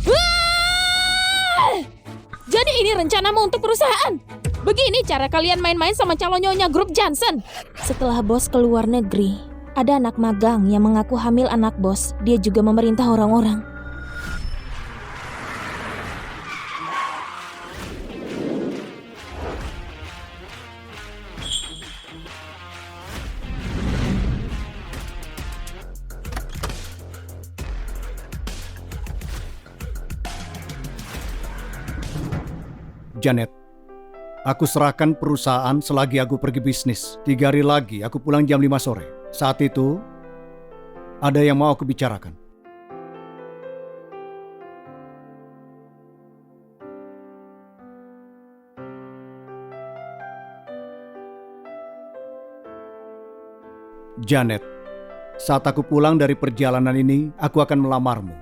Wah! Jadi ini rencanamu untuk perusahaan? Begini cara kalian main-main sama calon nyonya grup Johnson. Setelah bos keluar negeri, ada anak magang yang mengaku hamil anak bos. Dia juga memerintah orang-orang. Janet, aku serahkan perusahaan selagi aku pergi bisnis. 3 hari lagi aku pulang jam 5 sore. Saat itu, ada yang mau aku bicarakan. Janet, saat aku pulang dari perjalanan ini, aku akan melamarmu.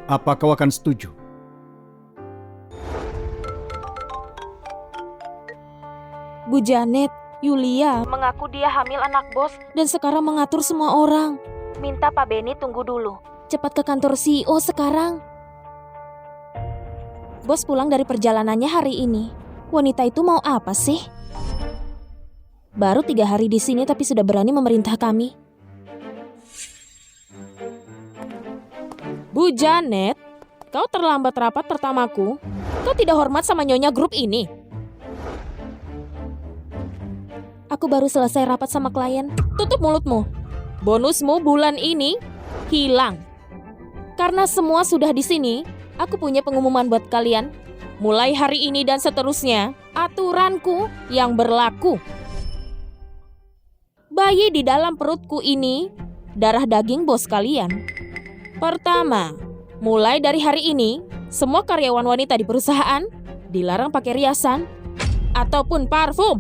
Apa kau akan setuju? Bu Janet, Yulia mengaku dia hamil anak bos dan sekarang mengatur semua orang. Minta Pak Benny tunggu dulu. Cepat ke kantor CEO sekarang. Bos pulang dari perjalanannya hari ini. Wanita itu mau apa sih? Baru 3 hari di sini tapi sudah berani memerintah kami. Bu Janet, kau terlambat rapat pertamaku. Kau tidak hormat sama nyonya grup ini. Aku baru selesai rapat sama klien. Tutup mulutmu. Bonusmu bulan ini hilang. Karena semua sudah di sini, aku punya pengumuman buat kalian. Mulai hari ini dan seterusnya, aturanku yang berlaku. Bayi di dalam perutku ini darah daging bos kalian. Pertama, mulai dari hari ini, semua karyawan wanita di perusahaan dilarang pakai riasan ataupun parfum.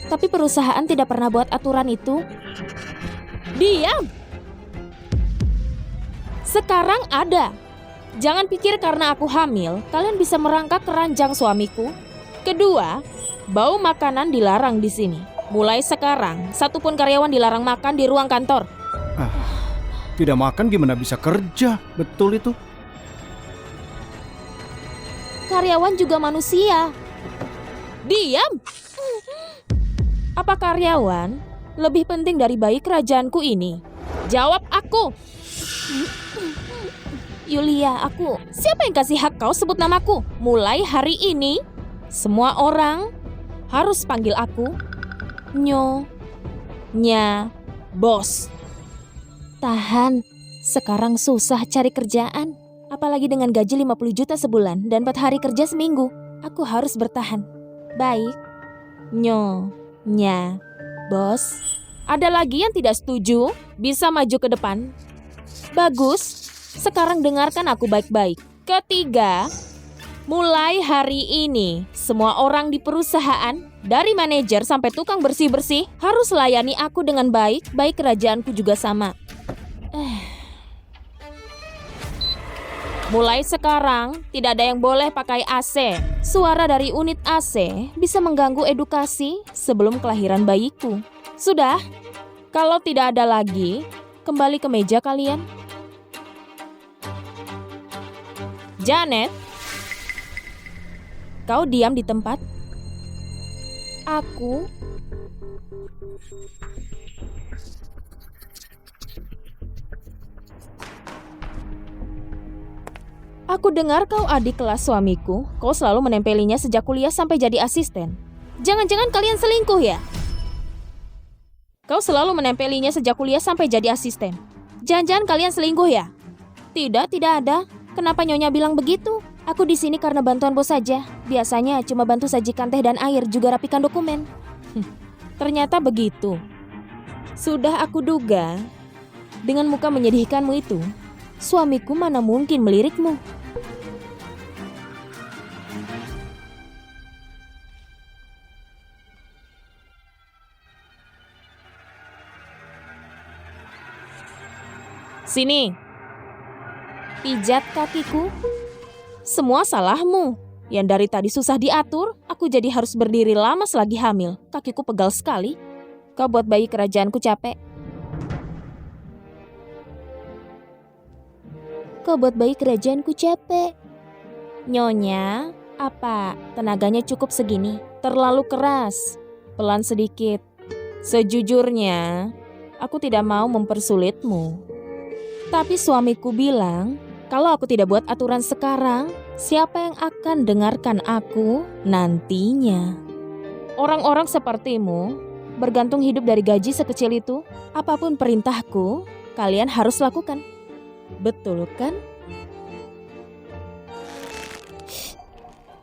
Tapi perusahaan tidak pernah buat aturan itu. Diam! Sekarang ada. Jangan pikir karena aku hamil, kalian bisa merangkak keranjang suamiku. Kedua, bau makanan dilarang di sini. Mulai sekarang, satupun karyawan dilarang makan di ruang kantor. Tidak makan gimana bisa kerja? Betul itu. Karyawan juga manusia. Diam! Apa karyawan lebih penting dari bayi kerajaanku ini? Jawab aku! Yulia, aku... Siapa yang kasih hak kau sebut namaku? Mulai hari ini, semua orang harus panggil aku Nyonya Bos. Tahan, sekarang susah cari kerjaan. Apalagi dengan gaji 50 juta sebulan dan 4 hari kerja seminggu. Aku harus bertahan. Baik, Nyonya Bos. Ada lagi yang tidak setuju? Bisa maju ke depan. Bagus, sekarang dengarkan aku baik-baik. Ketiga, mulai hari ini, semua orang di perusahaan, dari manajer sampai tukang bersih-bersih, harus layani aku dengan baik, baik kerajaanku juga sama. Mulai sekarang, tidak ada yang boleh pakai AC. Suara dari unit AC bisa mengganggu edukasi sebelum kelahiran bayiku. Sudah, kalau tidak ada lagi, kembali ke meja kalian. Janet, kau diam di tempat. Aku dengar kau adik kelas suamiku. Kau selalu menempelinya sejak kuliah sampai jadi asisten. Jangan-jangan kalian selingkuh ya? Kau selalu menempelinya sejak kuliah sampai jadi asisten. Jangan-jangan kalian selingkuh ya? Tidak ada. Kenapa Nyonya bilang begitu? Aku di sini karena bantuan bos saja. Biasanya cuma bantu sajikan teh dan air, juga rapikan dokumen. Ternyata begitu. Sudah aku duga. Dengan muka menyedihkanmu itu, suamiku mana mungkin melirikmu. Sini. Pijat kakiku. Semua salahmu. Yang dari tadi susah diatur, aku jadi harus berdiri lama selagi hamil. Kakiku pegal sekali. Kau buat bayi kerajaanku capek. Kau buat bayi kerajaanku capek. Nyonya, apa tenaganya cukup segini? Terlalu keras. Pelan sedikit. Sejujurnya, aku tidak mau mempersulitmu. Tapi suamiku bilang, kalau aku tidak buat aturan sekarang, siapa yang akan dengarkan aku nantinya? Orang-orang sepertimu bergantung hidup dari gaji sekecil itu. Apapun perintahku, kalian harus lakukan. Betul kan?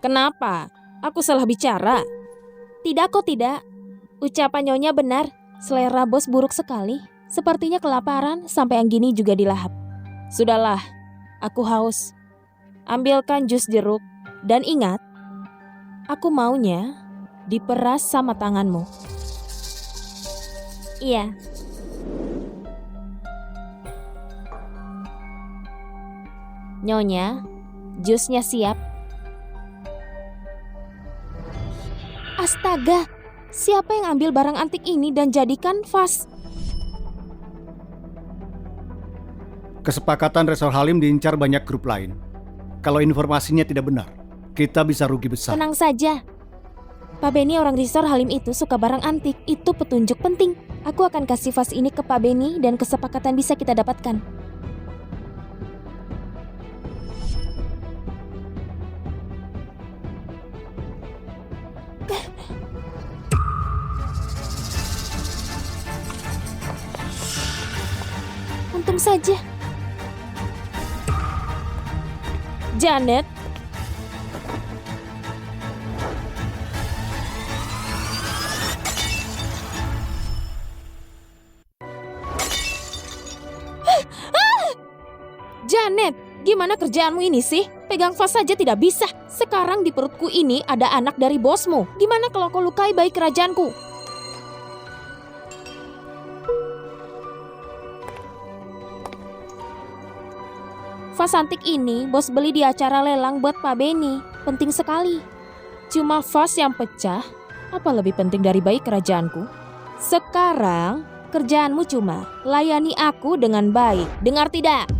Kenapa? Aku salah bicara? Tidak kok tidak. Ucapan Nyonya benar. Selera bos buruk sekali. Sepertinya kelaparan sampai yang gini juga dilahap. Sudahlah, aku haus. Ambilkan jus jeruk. Dan ingat, aku maunya diperas sama tanganmu. Iya. Nyonya, jusnya siap. Astaga, siapa yang ambil barang antik ini dan jadikan vas? Kesepakatan Resor Halim diincar banyak grup lain. Kalau informasinya tidak benar, kita bisa rugi besar. Tenang saja. Pak Beni orang resor Halim itu suka barang antik. Itu petunjuk penting. Aku akan kasih vas ini ke Pak Beni dan kesepakatan bisa kita dapatkan. Untung saja. Janet. Janet, gimana kerjaanmu ini sih? Pegang vas saja tidak bisa. Sekarang di perutku ini ada anak dari bosmu. Gimana kalau kau lukai bayi kerajaanku? Vas antik ini bos beli di acara lelang buat Pak Beni. Penting sekali. Cuma vas yang pecah, apa lebih penting dari bayi kerajaanku? Sekarang, kerjaanmu cuma layani aku dengan baik. Dengar tidak?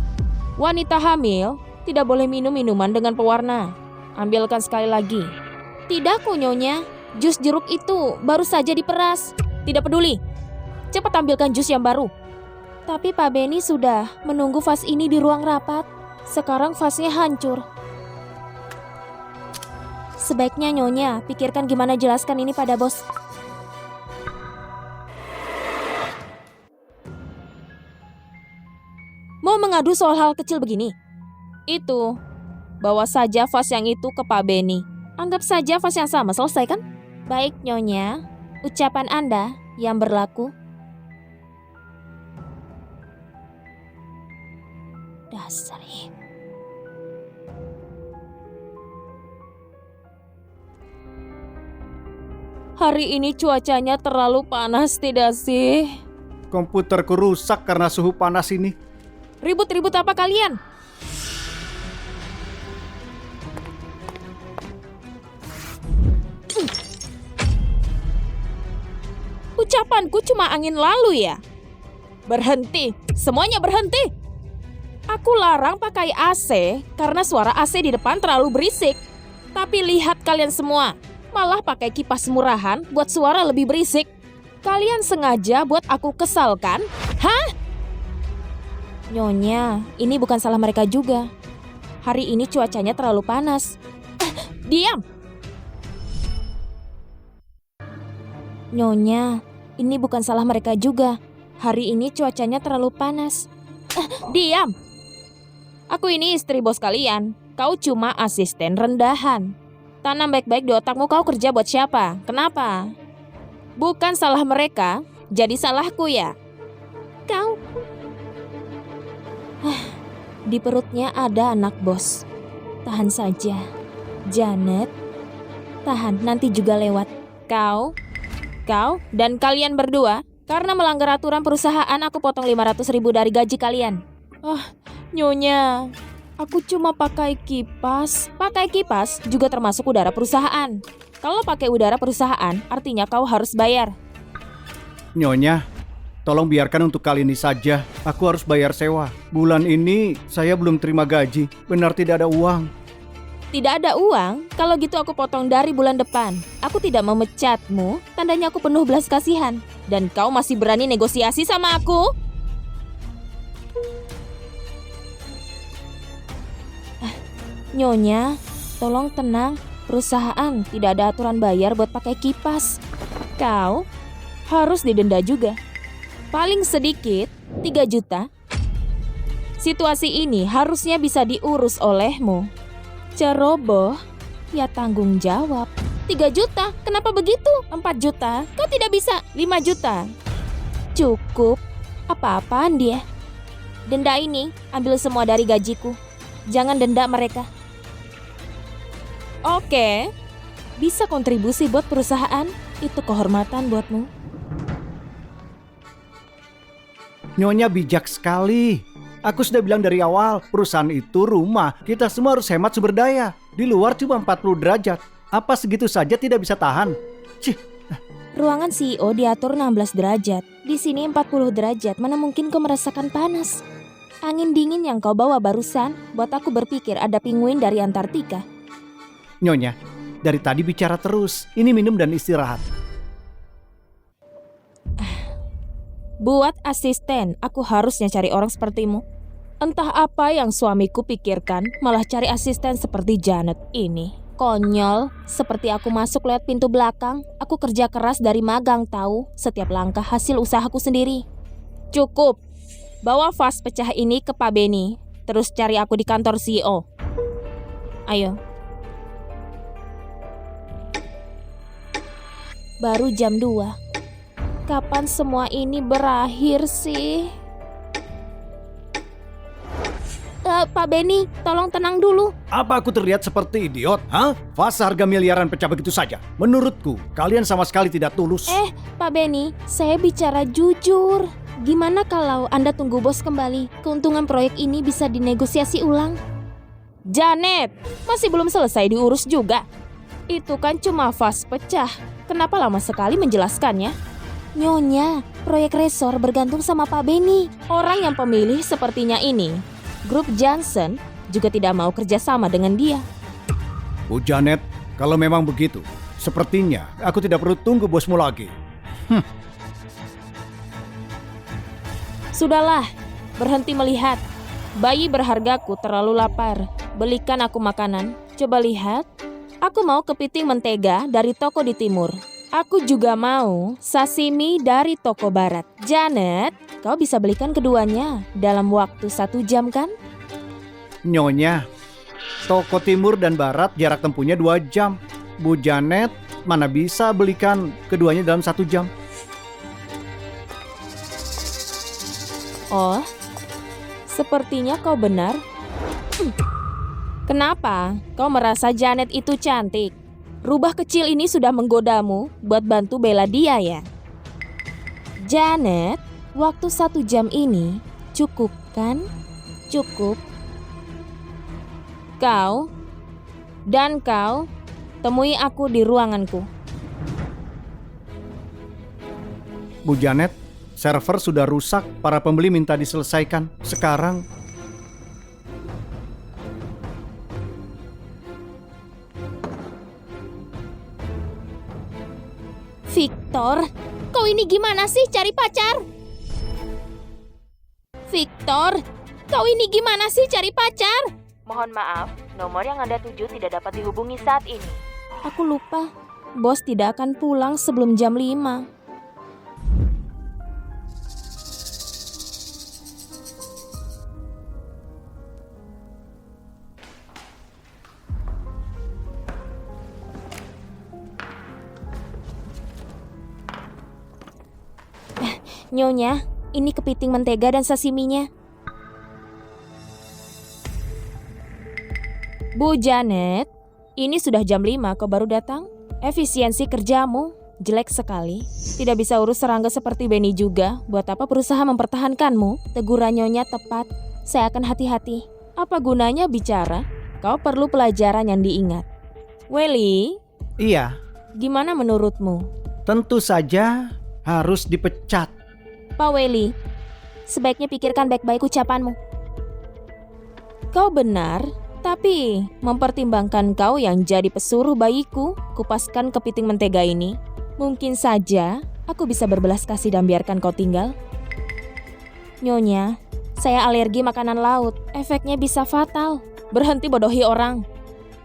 Wanita hamil tidak boleh minum minuman dengan pewarna. Ambilkan sekali lagi. Tidak kok Nyonya, jus jeruk itu baru saja diperas. Tidak peduli. Cepat ambilkan jus yang baru. Tapi Pak Beni sudah menunggu vas ini di ruang rapat. Sekarang vasnya hancur. Sebaiknya Nyonya pikirkan gimana jelaskan ini pada bos. Mau mengadu soal hal kecil begini? Itu, bawa saja vas yang itu ke Pak Beni. Anggap saja vas yang sama, selesai kan? Baik Nyonya, ucapan Anda yang berlaku. Dasar. Hari ini cuacanya terlalu panas tidak sih? Komputerku rusak karena suhu panas ini. Ribut-ribut apa kalian? Ucapanku cuma angin lalu ya? Berhenti, semuanya berhenti. Aku larang pakai AC karena suara AC di depan terlalu berisik. Tapi lihat kalian semua, malah pakai kipas murahan buat suara lebih berisik. Kalian sengaja buat aku kesal kan? Hah? Nyonya, ini bukan salah mereka juga. Hari ini cuacanya terlalu panas. Diam! Nyonya, ini bukan salah mereka juga. Hari ini cuacanya terlalu panas. Diam! Aku ini istri bos kalian. Kau cuma asisten rendahan. Tanam baik-baik di otakmu, kau kerja buat siapa? Kenapa? Bukan salah mereka, jadi salahku ya? Kau... Di perutnya ada anak bos. Tahan saja. Janet, tahan, nanti juga lewat. Kau, dan kalian berdua, karena melanggar aturan perusahaan, aku potong 500.000 dari gaji kalian. Nyonya, aku cuma pakai kipas. Pakai kipas juga termasuk udara perusahaan. Kalau pakai udara perusahaan, artinya kau harus bayar. Nyonya, tolong biarkan untuk kali ini saja. Aku harus bayar sewa. Bulan ini saya belum terima gaji. Benar tidak ada uang. Tidak ada uang? Kalau gitu aku potong dari bulan depan. Aku tidak memecatmu, tandanya aku penuh belas kasihan. Dan kau masih berani negosiasi sama aku? Nyonya, tolong tenang. Perusahaan tidak ada aturan bayar buat pakai kipas. Kau harus didenda juga. Paling sedikit 3 juta. Situasi ini harusnya bisa diurus olehmu. Ceroboh, ya tanggung jawab. 3 juta, kenapa begitu? 4 juta, kau tidak bisa. 5 juta. Cukup, apa-apaan dia. Denda ini, ambil semua dari gajiku. Jangan denda mereka. Oke, bisa kontribusi buat perusahaan, itu kehormatan buatmu. Nyonya bijak sekali. Aku sudah bilang dari awal, perusahaan itu rumah. Kita semua harus hemat sumber daya. Di luar cuma 40 derajat. Apa segitu saja tidak bisa tahan? Cih. Ruangan CEO diatur 16 derajat. Di sini 40 derajat, mana mungkin kau merasakan panas? Angin dingin yang kau bawa barusan buat aku berpikir ada penguin dari Antartika. Nyonya, dari tadi bicara terus. Ini minum dan istirahat. Buat asisten, aku harusnya cari orang sepertimu. Entah apa yang suamiku pikirkan, malah cari asisten seperti Janet ini. Konyol, seperti aku masuk lewat pintu belakang. Aku kerja keras dari magang tahu, setiap langkah hasil usahaku sendiri. Cukup, bawa vas pecah ini ke Pak Benny, terus cari aku di kantor CEO. Ayo. Baru jam 2. Kapan semua ini berakhir sih? Pak Benny, tolong tenang dulu. Apa aku terlihat seperti idiot? Hah? Vas harga miliaran pecah begitu saja. Menurutku, kalian sama sekali tidak tulus. Pak Benny, saya bicara jujur. Gimana kalau Anda tunggu bos kembali? Keuntungan proyek ini bisa dinegosiasi ulang. Janet, masih belum selesai diurus juga. Itu kan cuma vas pecah. Kenapa lama sekali menjelaskannya? Nyonya, proyek resor bergantung sama Pak Benny. Orang yang pemilih sepertinya ini, grup Johnson, juga tidak mau kerjasama dengan dia. Bu Janet, kalau memang begitu, sepertinya aku tidak perlu tunggu bosmu lagi. Sudahlah, berhenti melihat. Bayi berhargaku terlalu lapar. Belikan aku makanan. Coba lihat. Aku mau kepiting mentega dari toko di timur. Aku juga mau sashimi dari toko barat. Janet, kau bisa belikan keduanya dalam waktu 1 jam kan? Nyonya, toko timur dan barat jarak tempuhnya 2 jam. Bu Janet, mana bisa belikan keduanya dalam 1 jam? Oh, sepertinya kau benar. Kenapa kau merasa Janet itu cantik? Rubah kecil ini sudah menggodamu buat bantu bela dia ya? Janet, waktu 1 jam ini cukup kan? Cukup. Kau dan kau temui aku di ruanganku. Bu Janet, server sudah rusak, para pembeli minta diselesaikan. Sekarang Victor, kau ini gimana sih cari pacar? Victor, kau ini gimana sih cari pacar? Mohon maaf, nomor yang Anda tuju tidak dapat dihubungi saat ini. Aku lupa, bos tidak akan pulang sebelum jam 5. Nyonya, ini kepiting mentega dan sashiminya. Bu Janet, ini sudah jam 5 kau baru datang? Efisiensi kerjamu jelek sekali. Tidak bisa urus serangga seperti Benny juga. Buat apa berusaha mempertahankanmu? Teguran Nyonya tepat. Saya akan hati-hati. Apa gunanya bicara? Kau perlu pelajaran yang diingat. Welly, iya, gimana menurutmu? tentu saja harus dipecat. Pak Weli, sebaiknya pikirkan baik-baik ucapanmu. Kau benar, tapi mempertimbangkan kau yang jadi pesuruh bayiku kupaskan kepiting mentega ini, mungkin saja aku bisa berbelas kasih dan biarkan kau tinggal. Nyonya, saya alergi makanan laut, efeknya bisa fatal. Berhenti bodohi orang.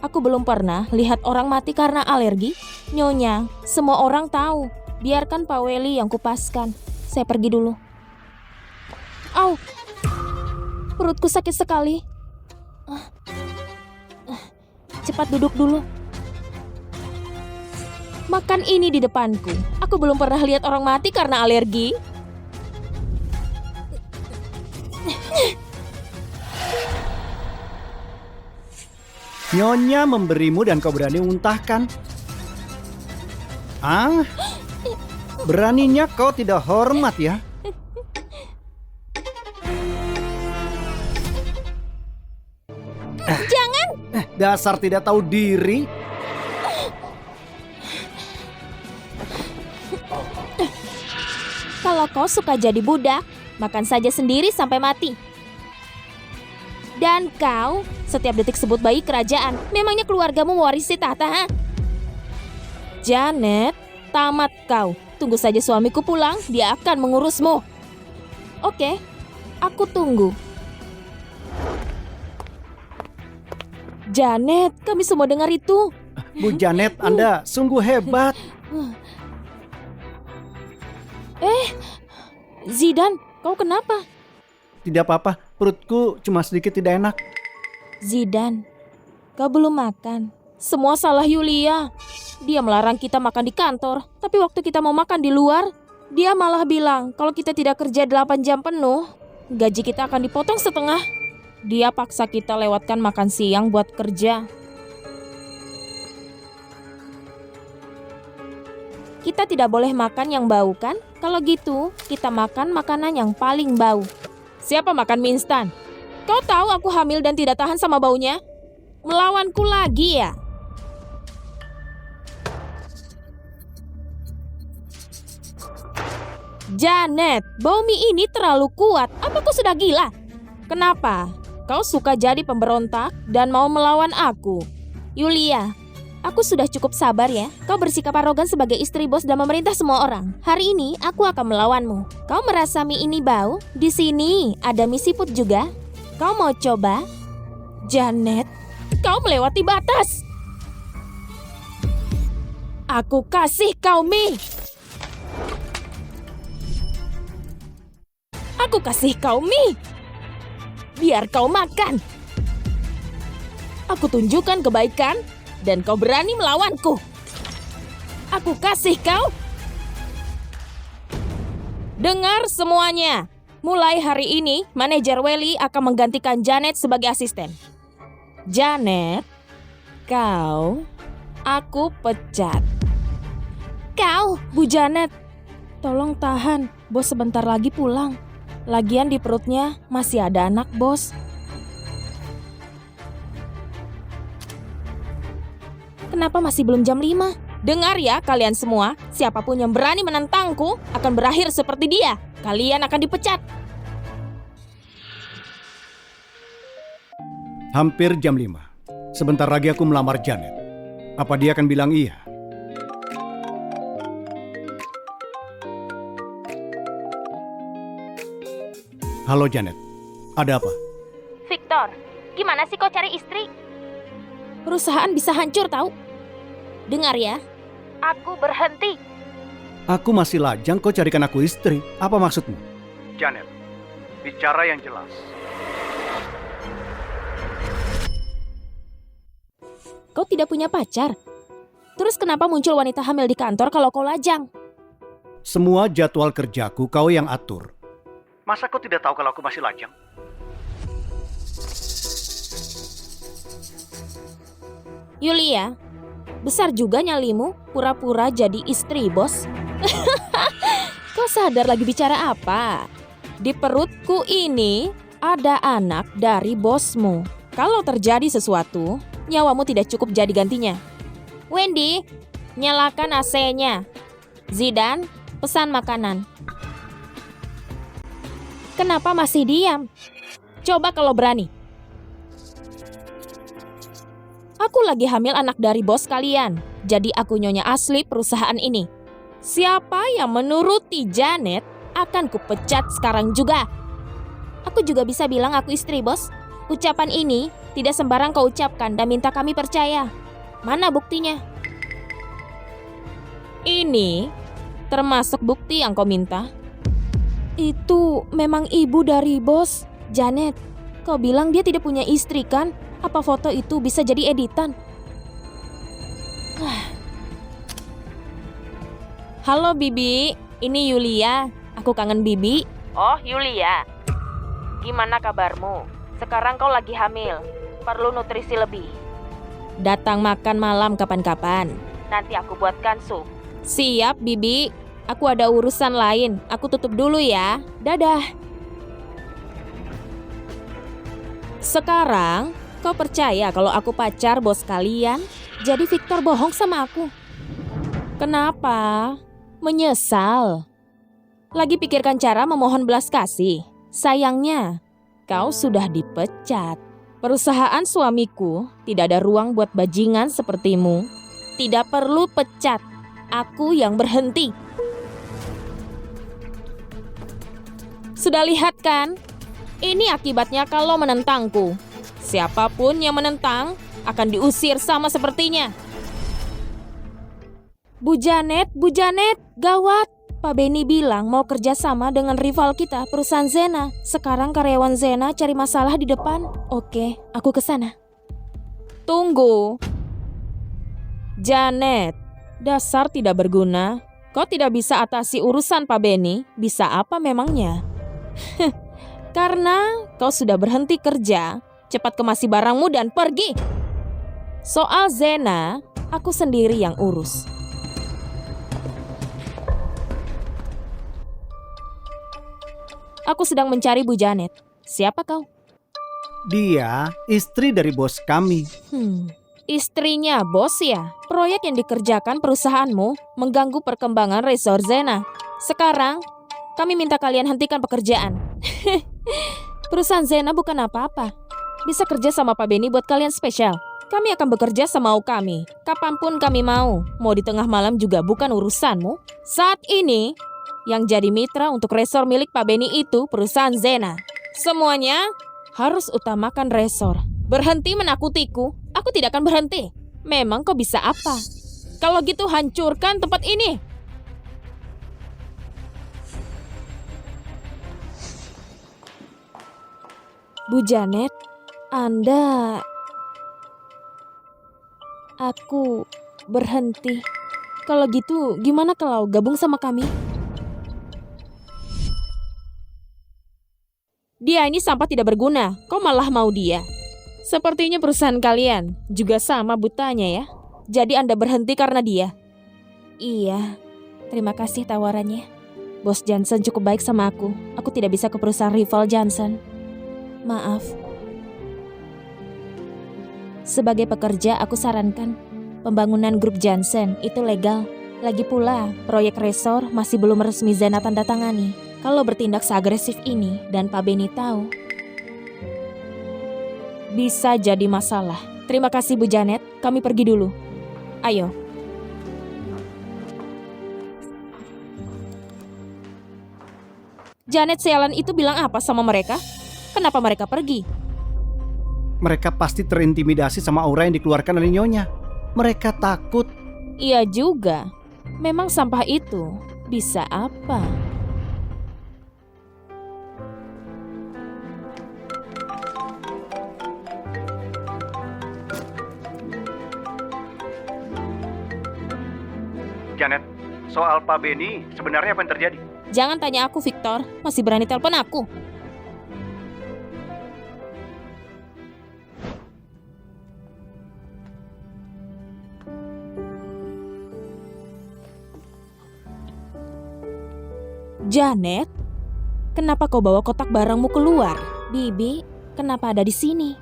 Aku belum pernah lihat orang mati karena alergi. Nyonya, semua orang tahu. Biarkan Pak Weli yang kupaskan. Saya pergi dulu. Au, perutku sakit sekali. Cepat duduk dulu. Makan ini di depanku. Aku belum pernah lihat orang mati karena alergi. Nyonya memberimu dan kau berani muntahkan. Ah, beraninya kau tidak hormat ya? Jangan! Dasar tidak tahu diri. Kalau kau suka jadi budak, makan saja sendiri sampai mati. Dan kau setiap detik sebut bayi kerajaan. Memangnya keluargamu mewarisi tahta, ha? Janet, tamat kau. Tunggu saja suamiku pulang, dia akan mengurusmu. Oke, aku tunggu. Janet, kami semua dengar itu. Bu Janet, Anda sungguh hebat. Zidan, kau kenapa? Tidak apa-apa, perutku cuma sedikit tidak enak. Zidan, kau belum makan. Semua salah Yulia. Dia melarang kita makan di kantor, tapi waktu kita mau makan di luar, dia malah bilang kalau kita tidak kerja 8 jam penuh, gaji kita akan dipotong setengah. Dia paksa kita lewatkan makan siang buat kerja. Kita tidak boleh makan yang bau kan? Kalau gitu, kita makan makanan yang paling bau. Siapa makan mie instan? Kau tahu aku hamil dan tidak tahan sama baunya? Melawanku lagi ya? Janet, bau mie ini terlalu kuat. Apa kau sudah gila? Kenapa? Kau suka jadi pemberontak dan mau melawan aku? Yulia, aku sudah cukup sabar ya. Kau bersikap arogan sebagai istri bos dan memerintah semua orang. Hari ini aku akan melawanmu. Kau merasa mie ini bau? Di sini ada mie siput juga. Kau mau coba? Janet, kau melewati batas. Aku kasih kau mie. Aku kasih kau mie. Biar kau makan. Aku tunjukkan kebaikan dan kau berani melawanku. Aku kasih kau. Dengar semuanya. Mulai hari ini, manajer Weli akan menggantikan Janet sebagai asisten. Janet, aku pecat. Kau, Bu Janet, tolong tahan. Bos sebentar lagi pulang. Lagian di perutnya masih ada anak bos. Kenapa masih belum jam 5? Dengar ya kalian semua, siapapun yang berani menentangku akan berakhir seperti dia. Kalian akan dipecat. Hampir jam 5. Sebentar lagi aku melamar Janet. Apa dia akan bilang iya? Halo Janet, ada apa? Victor, gimana sih kau cari istri? Perusahaan bisa hancur tahu. Dengar ya, aku berhenti. Aku masih lajang kau carikan aku istri. Apa maksudmu? Janet, bicara yang jelas. Kau tidak punya pacar? Terus kenapa muncul wanita hamil di kantor kalau kau lajang? Semua jadwal kerjaku kau yang atur. Masa kau tidak tahu kalau aku masih lajang? Yulia, besar juga nyalimu pura-pura jadi istri bos. Kau sadar lagi bicara apa? Di perutku ini ada anak dari bosmu. Kalau terjadi sesuatu, nyawamu tidak cukup jadi gantinya. Wendy, nyalakan AC-nya. Zidan, pesan makanan. Kenapa masih diam? Coba kalau berani. Aku lagi hamil anak dari bos kalian. Jadi aku nyonya asli perusahaan ini. Siapa yang menuruti Janet akan kupecat sekarang juga. Aku juga bisa bilang aku istri bos. Ucapan ini tidak sembarang kau ucapkan dan minta kami percaya. Mana buktinya? Ini termasuk bukti yang kau minta. Itu memang ibu dari bos. Janet, kau bilang dia tidak punya istri kan? Apa foto itu bisa jadi editan? Halo Bibi, ini Yulia. Aku kangen Bibi. Oh Yulia, gimana kabarmu? Sekarang kau lagi hamil, perlu nutrisi lebih. Datang makan malam kapan-kapan. Nanti aku buatkan sup. Siap Bibi, aku ada urusan lain. Aku tutup dulu ya. Dadah. Sekarang, kau percaya kalau aku pacar bos kalian? Jadi Victor bohong sama aku. Kenapa? Menyesal. Lagi pikirkan cara memohon belas kasih. Sayangnya, kau sudah dipecat. Perusahaan suamiku tidak ada ruang buat bajingan sepertimu. Tidak perlu pecat. Aku yang berhenti. Sudah lihat kan? Ini akibatnya kalau menentangku. Siapapun yang menentang akan diusir sama sepertinya. Bu Janet, gawat. Pak Benny bilang mau kerja sama dengan rival kita, perusahaan Zena. Sekarang karyawan Zena cari masalah di depan. Oke, aku ke sana. Tunggu. Janet, dasar tidak berguna. Kau tidak bisa atasi urusan Pak Benny. Bisa apa memangnya? Karena kau sudah berhenti kerja. Cepat kemasi barangmu dan pergi. Soal Zena, aku sendiri yang urus. Aku sedang mencari Bu Janet. Siapa kau? Dia istri dari bos kami. Istrinya bos ya? Proyek yang dikerjakan perusahaanmu mengganggu perkembangan resort Zena. Sekarang, kami minta kalian hentikan pekerjaan. Perusahaan Zena bukan apa-apa. Bisa kerja sama Pak Benny buat kalian spesial. Kami akan bekerja semau kami. Kapanpun kami mau. Mau di tengah malam juga bukan urusanmu. Saat ini, yang jadi mitra untuk resort milik Pak Benny itu perusahaan Zena. Semuanya harus utamakan resort. Berhenti menakutiku, aku tidak akan berhenti. Memang kau bisa apa? Kalau gitu hancurkan tempat ini. Bu Janet, Anda... Aku berhenti. Kalau gitu, gimana kalau gabung sama kami? Dia ini sampah tidak berguna, kau malah mau dia. Sepertinya perusahaan kalian juga sama butanya ya. Jadi Anda berhenti karena dia. Iya, terima kasih tawarannya. Bos Johnson cukup baik sama aku. Aku tidak bisa ke perusahaan rival Johnson. Maaf. Sebagai pekerja, aku sarankan pembangunan grup Johnson itu legal. Lagi pula, proyek resort masih belum resmi Zena tanda tangani. Kalau bertindak seagresif ini dan Pak Benny tahu, bisa jadi masalah. Terima kasih Bu Janet, kami pergi dulu. Ayo. Janet sialan itu bilang apa sama mereka? Kenapa mereka pergi? Mereka pasti terintimidasi sama aura yang dikeluarkan oleh Nyonya. Mereka takut. Iya juga. Memang sampah itu bisa apa? Janet, soal Pak Benny, sebenarnya apa yang terjadi? Jangan tanya aku, Victor. Masih berani telepon aku. Janet, kenapa kau bawa kotak barangmu keluar? Bibi, kenapa ada di sini?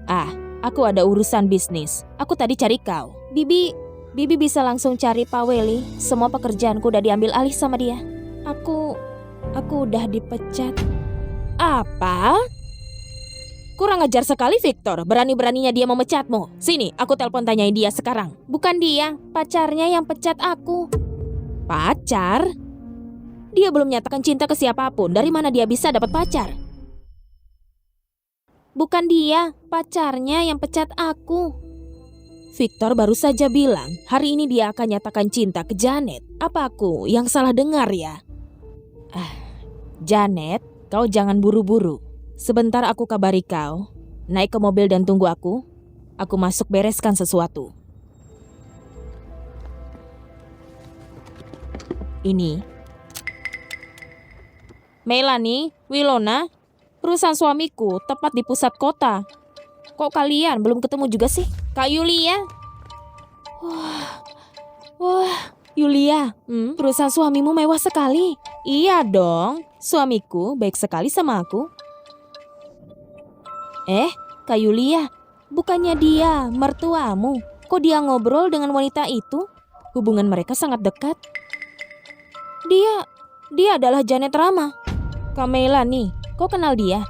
Ah, aku ada urusan bisnis. Aku tadi cari kau. Bibi bisa langsung cari Pak Welly. Semua pekerjaanku udah diambil alih sama dia. Aku udah dipecat. Apa? Kurang ajar sekali Victor, berani-beraninya dia memecatmu. Sini, aku telepon tanyain dia sekarang. Bukan dia, pacarnya yang pecat aku. Pacar? Dia belum nyatakan cinta ke siapapun, dari mana dia bisa dapat pacar? Bukan dia, pacarnya yang pecat aku. Victor baru saja bilang, hari ini dia akan nyatakan cinta ke Janet. Apa aku yang salah dengar ya? Janet, kau jangan buru-buru. Sebentar aku kabari kau. Naik ke mobil dan tunggu aku. Aku masuk bereskan sesuatu. Ini. Melanie, Wilona, perusahaan suamiku tepat di pusat kota. Kok kalian belum ketemu juga sih? Kak Yulia? Wah, Yulia, perusahaan suamimu mewah sekali. Iya dong, suamiku baik sekali sama aku. Kak Yulia, bukannya dia mertuamu? Kok dia ngobrol dengan wanita itu? Hubungan mereka sangat dekat. Dia adalah Janet Rama. Kak Melanie, kau kenal dia?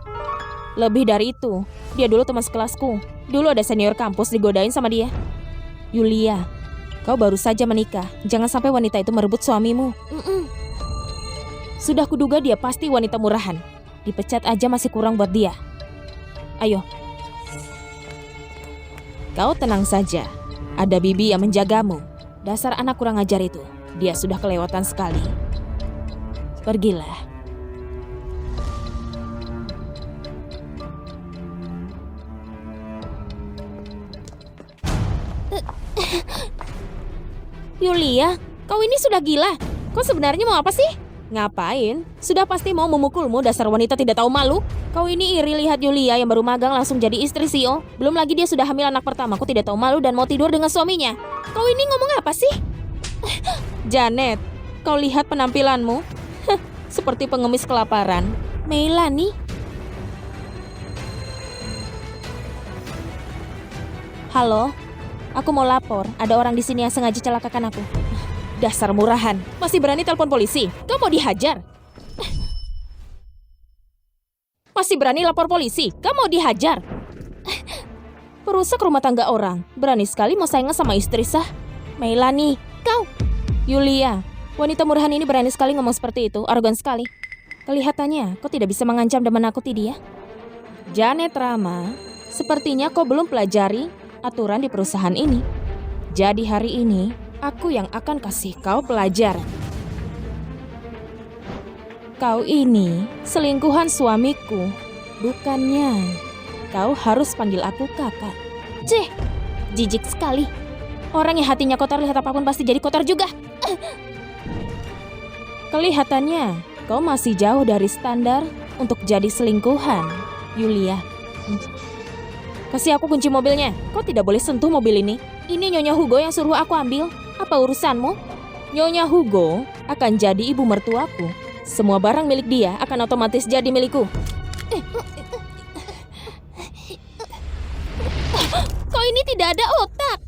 Lebih dari itu, dia dulu teman sekelasku. Dulu ada senior kampus digodain sama dia. Yulia, kau baru saja menikah. Jangan sampai wanita itu merebut suamimu. Sudah kuduga dia pasti wanita murahan. Dipecat aja masih kurang buat dia. Ayo. Kau tenang saja. Ada Bibi yang menjagamu. Dasar anak kurang ajar itu. Dia sudah kelewatan sekali. Pergilah. Yulia, kau ini sudah gila. Kau sebenarnya mau apa sih? Ngapain? Sudah pasti mau memukulmu, dasar wanita tidak tahu malu. Kau ini iri lihat Yulia yang baru magang langsung jadi istri CEO. Belum lagi dia sudah hamil anak pertama. Kau tidak tahu malu dan mau tidur dengan suaminya. Kau ini ngomong apa sih? Janet, kau lihat penampilanmu? Seperti pengemis kelaparan. Melanie. Halo, aku mau lapor. Ada orang di sini yang sengaja celakakan aku. Dasar murahan, masih berani telepon polisi? Kau mau dihajar? Masih berani lapor polisi? Kau mau dihajar? Perusak rumah tangga orang, berani sekali mau saingan sama istri sah. Melanie, kau. Yulia, wanita murahan ini berani sekali ngomong seperti itu, arogan sekali. Kelihatannya kau tidak bisa mengancam dan menakuti dia. Janet Rama, sepertinya kau belum pelajari aturan di perusahaan ini. Jadi hari ini, aku yang akan kasih kau pelajaran. Kau ini selingkuhan suamiku. Bukannya kau harus panggil aku kakak. Cih, jijik sekali. Orang yang hatinya kotor lihat apapun pasti jadi kotor juga. Kelihatannya kau masih jauh dari standar untuk jadi selingkuhan, Yulia. Kasih aku kunci mobilnya. Kau tidak boleh sentuh mobil ini. Ini Nyonya Hugo yang suruh aku ambil. Apa urusanmu? Nyonya Hugo akan jadi ibu mertuaku. Semua barang milik dia akan otomatis jadi milikku. Kau ini tidak ada otak.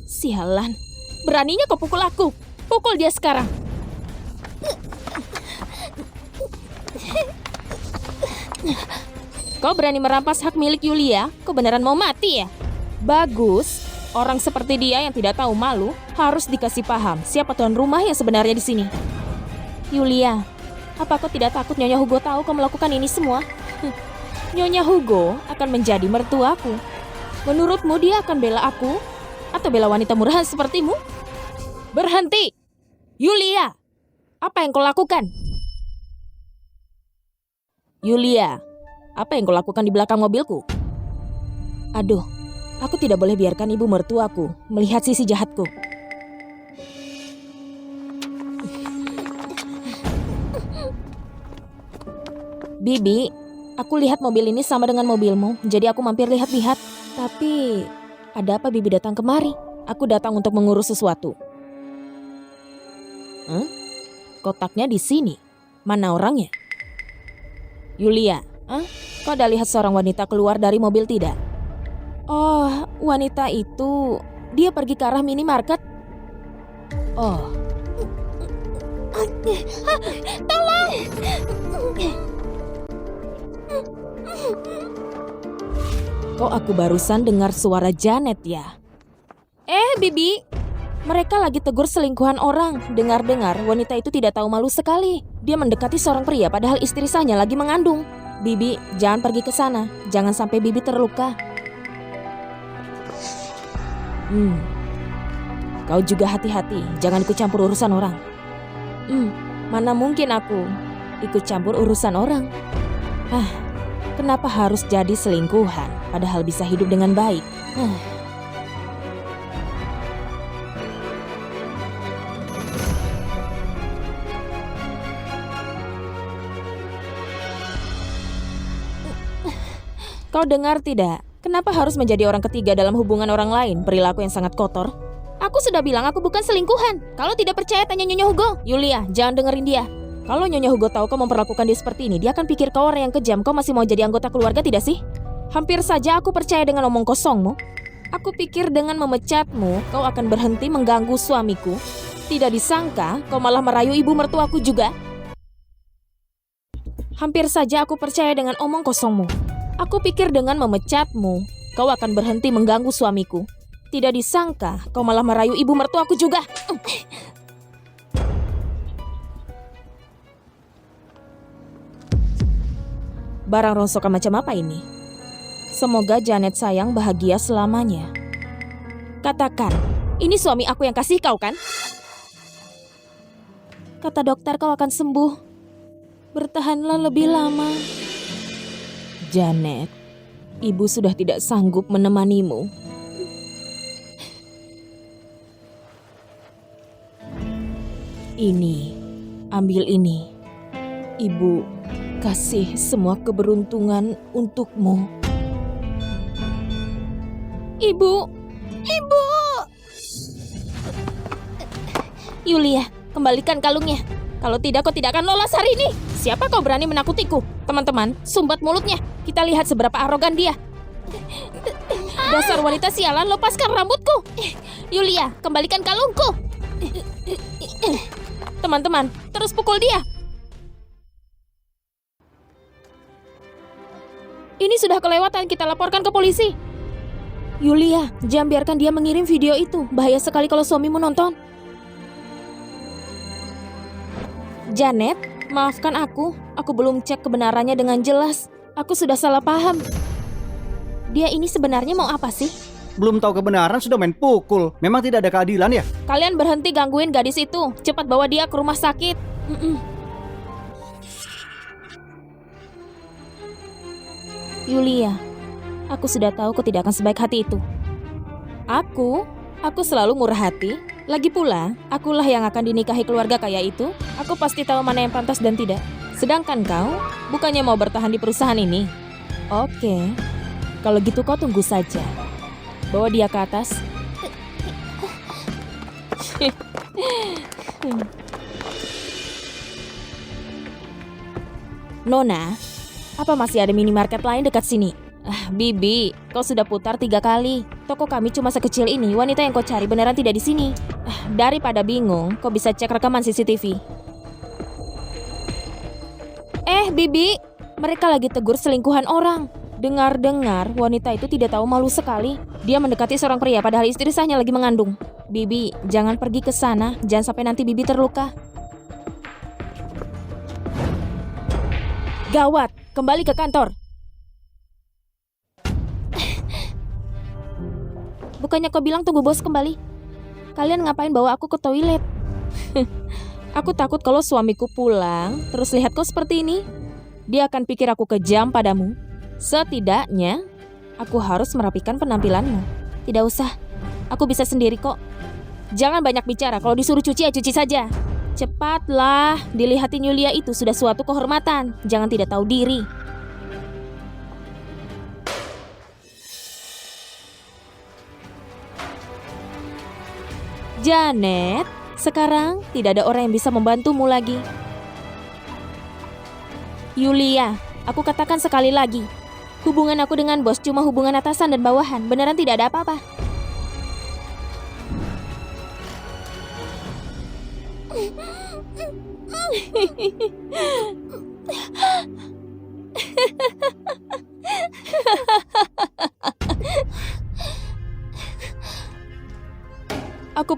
Sialan. Beraninya kau pukul aku. Pukul dia sekarang. Kau berani merampas hak milik Yulia? Kau beneran mau mati ya? Bagus. Orang seperti dia yang tidak tahu malu harus dikasih paham siapa tuan rumah yang sebenarnya di sini. Yulia, apa kau tidak takut Nyonya Hugo tahu kau melakukan ini semua? Nyonya Hugo akan menjadi mertuaku. Menurutmu dia akan bela aku atau bela wanita murahan sepertimu? Berhenti! Yulia, apa yang kau lakukan? Yulia, apa yang kau lakukan di belakang mobilku? Aduh, aku tidak boleh biarkan ibu mertuaku melihat sisi jahatku. Bibi, aku lihat mobil ini sama dengan mobilmu, jadi aku mampir lihat-lihat. Tapi, ada apa Bibi datang kemari? Aku datang untuk mengurus sesuatu. Kotaknya di sini. Mana orangnya? Yulia, kau ada lihat seorang wanita keluar dari mobil tidak? Oh, wanita itu, dia pergi ke arah minimarket. Oh. Tolong! Kok aku barusan dengar suara Janet ya? Bibi, mereka lagi tegur selingkuhan orang. Dengar-dengar wanita itu tidak tahu malu sekali. Dia mendekati seorang pria padahal istri sahnya lagi mengandung. Bibi, jangan pergi ke sana. Jangan sampai Bibi terluka. Kau juga hati-hati. Jangan ikut campur urusan orang. Mana mungkin aku ikut campur urusan orang. Kenapa harus jadi selingkuhan? Padahal bisa hidup dengan baik. Kau dengar tidak? Kenapa harus menjadi orang ketiga dalam hubungan orang lain? Perilaku yang sangat kotor. Aku sudah bilang aku bukan selingkuhan. Kalau tidak percaya tanya Nyonya Hugo. Yulia, jangan dengerin dia. Kalau Nyonya Hugo tahu kau memperlakukan dia seperti ini, dia akan pikir kau orang yang kejam. Kau masih mau jadi anggota keluarga tidak sih? Hampir saja aku percaya dengan omong kosongmu. Aku pikir dengan memecatmu, kau akan berhenti mengganggu suamiku. Tidak disangka, kau malah merayu ibu mertuaku juga. Hampir saja aku percaya dengan omong kosongmu. Aku pikir dengan memecatmu, kau akan berhenti mengganggu suamiku. Tidak disangka, kau malah merayu ibu mertuaku juga. Barang rongsokan macam apa ini? Semoga Janet sayang bahagia selamanya. Katakan, ini suami aku yang kasih kau kan? Kata dokter kau akan sembuh. Bertahanlah lebih lama. Janet, ibu sudah tidak sanggup menemanimu. Ini, ambil ini. Ibu kasih semua keberuntungan untukmu. Ibu! Yulia, kembalikan kalungnya. Kalau tidak, kau tidak akan lolos hari ini. Siapa kau berani menakutiku? Teman-teman, sumbat mulutnya. Kita lihat seberapa arogan dia. Dasar wanita sialan, lepaskan rambutku. Yulia, kembalikan kalungku. Teman-teman, terus pukul dia. Ini sudah kelewatan, kita laporkan ke polisi. Yulia, jangan biarkan dia mengirim video itu. Bahaya sekali kalau suamimu nonton. Janet, maafkan aku. Aku belum cek kebenarannya dengan jelas. Aku sudah salah paham. Dia ini sebenarnya mau apa sih? Belum tahu kebenaran sudah main pukul. Memang tidak ada keadilan ya? Kalian berhenti gangguin gadis itu. Cepat bawa dia ke rumah sakit. Yulia, aku sudah tahu kau tidak akan sebaik hati itu. Aku selalu murah hati. Lagi pula, akulah yang akan dinikahi keluarga kaya itu. Aku pasti tahu mana yang pantas dan tidak. Sedangkan kau, bukannya mau bertahan di perusahaan ini? Oke, kalau gitu kau tunggu saja. Bawa dia ke atas. Nona, apa masih ada minimarket lain dekat sini? Bibi, kau sudah putar 3 kali. Toko kami cuma sekecil ini. Wanita yang kau cari beneran tidak di sini. Daripada bingung, kau bisa cek rekaman CCTV. Bibi, mereka lagi tegur selingkuhan orang. Dengar-dengar, wanita itu tidak tahu malu sekali. Dia mendekati seorang pria padahal istri sahnya lagi mengandung. Bibi, jangan pergi ke sana. Jangan sampai nanti Bibi terluka. Gawat, kembali ke kantor. Bukannya kau bilang tunggu bos kembali? Kalian ngapain bawa aku ke toilet? Aku takut kalau suamiku pulang, terus lihat kau seperti ini. Dia akan pikir aku kejam padamu. Setidaknya, aku harus merapikan penampilanmu. Tidak usah, aku bisa sendiri kok. Jangan banyak bicara, kalau disuruh cuci ya cuci saja. Cepatlah, dilihatin Yulia itu sudah suatu kehormatan. Jangan tidak tahu diri. Janet, sekarang tidak ada orang yang bisa membantumu lagi. Yulia, aku katakan sekali lagi. Hubungan aku dengan bos cuma hubungan atasan dan bawahan. Beneran tidak ada apa-apa.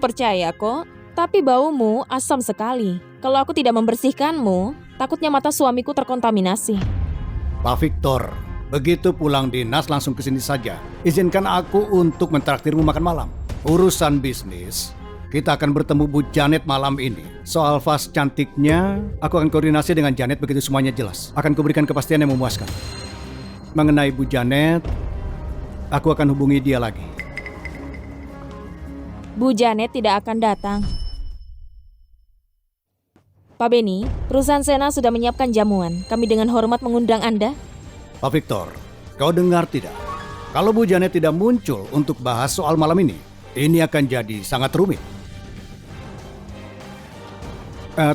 percaya kok, tapi baumu asam sekali. Kalau aku tidak membersihkanmu, takutnya mata suamiku terkontaminasi. Pak Victor, begitu pulang dinas langsung ke sini saja. Izinkan aku untuk mentraktirmu makan malam. Urusan bisnis, kita akan bertemu Bu Janet malam ini. Soal vas cantiknya, aku akan koordinasi dengan Janet begitu semuanya jelas. Akan kuberikan kepastian yang memuaskan. Mengenai Bu Janet, aku akan hubungi dia lagi. Bu Janet tidak akan datang. Pak Beni, perusahaan Sena sudah menyiapkan jamuan. Kami dengan hormat mengundang Anda. Pak Victor, kau dengar tidak? Kalau Bu Janet tidak muncul untuk bahas soal malam ini akan jadi sangat rumit.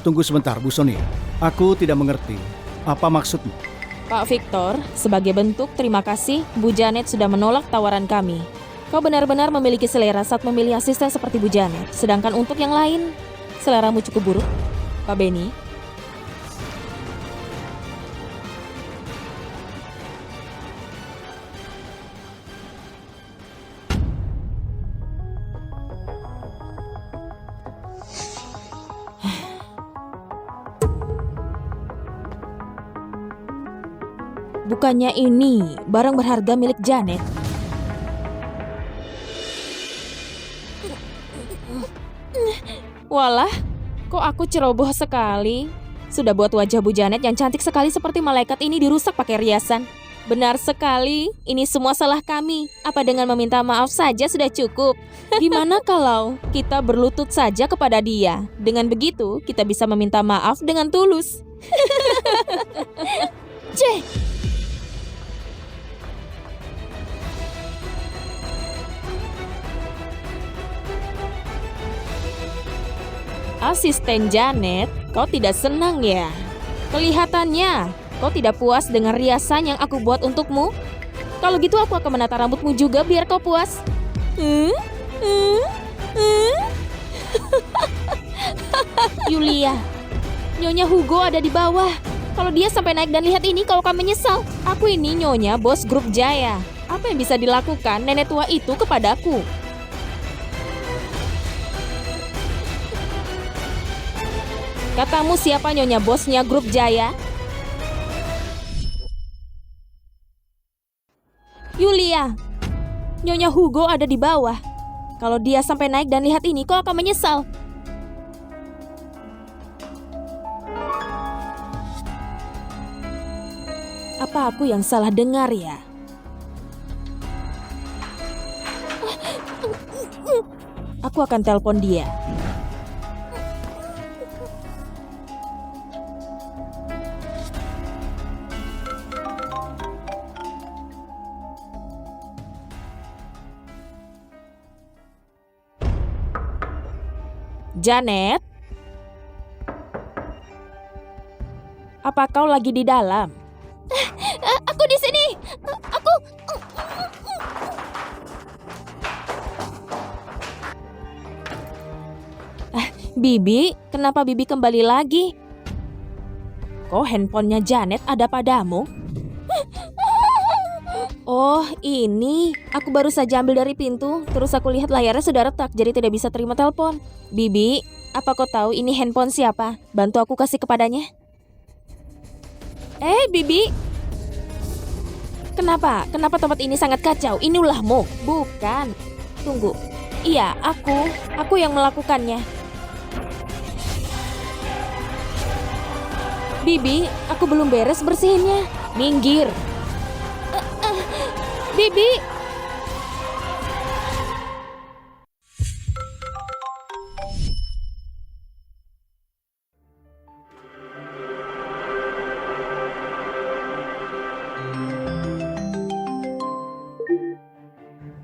Tunggu sebentar, Bu Sonia. Aku tidak mengerti. Apa maksudmu? Pak Victor, sebagai bentuk terima kasih, Bu Janet sudah menolak tawaran kami. Kau benar-benar memiliki selera saat memilih asisten seperti Bu Janet. Sedangkan untuk yang lain, seleramu cukup buruk. Pak Beni. Bukannya ini barang berharga milik Janet? Walah, kok aku ceroboh sekali. Sudah buat wajah Bu Janet yang cantik sekali seperti malaikat ini dirusak pakai riasan. Benar sekali, ini semua salah kami. Apa dengan meminta maaf saja sudah cukup? Gimana kalau kita berlutut saja kepada dia? Dengan begitu, kita bisa meminta maaf dengan tulus. Ceh! Asisten Janet, kau tidak senang ya? Kelihatannya, kau tidak puas dengan riasan yang aku buat untukmu. Kalau gitu aku akan menata rambutmu juga biar kau puas. Yulia, Nyonya Hugo ada di bawah. Kalau dia sampai naik dan lihat ini, kau akan menyesal. Aku ini Nyonya bos grup Jaya. Apa yang bisa dilakukan nenek tua itu kepadaku? Katamu siapa Nyonya bosnya grup Jaya? Yulia, Nyonya Hugo ada di bawah. Kalau dia sampai naik dan lihat ini, kau akan menyesal. Apa aku yang salah dengar ya? Aku akan telepon dia. Janet, apa kau lagi di dalam? Aku di sini. Aku. Bibi, kenapa Bibi kembali lagi? Kok handphonenya Janet ada padamu? Oh, ini. Aku baru saja ambil dari pintu, terus aku lihat layarnya sudah retak, jadi tidak bisa terima telepon. Bibi, apa kau tahu ini handphone siapa? Bantu aku kasih kepadanya. Bibi. Kenapa? Kenapa tempat ini sangat kacau? Ini ulahmu? Bukan. Tunggu. Iya, aku yang melakukannya. Bibi, aku belum beres bersihinnya. Minggir. Bibi.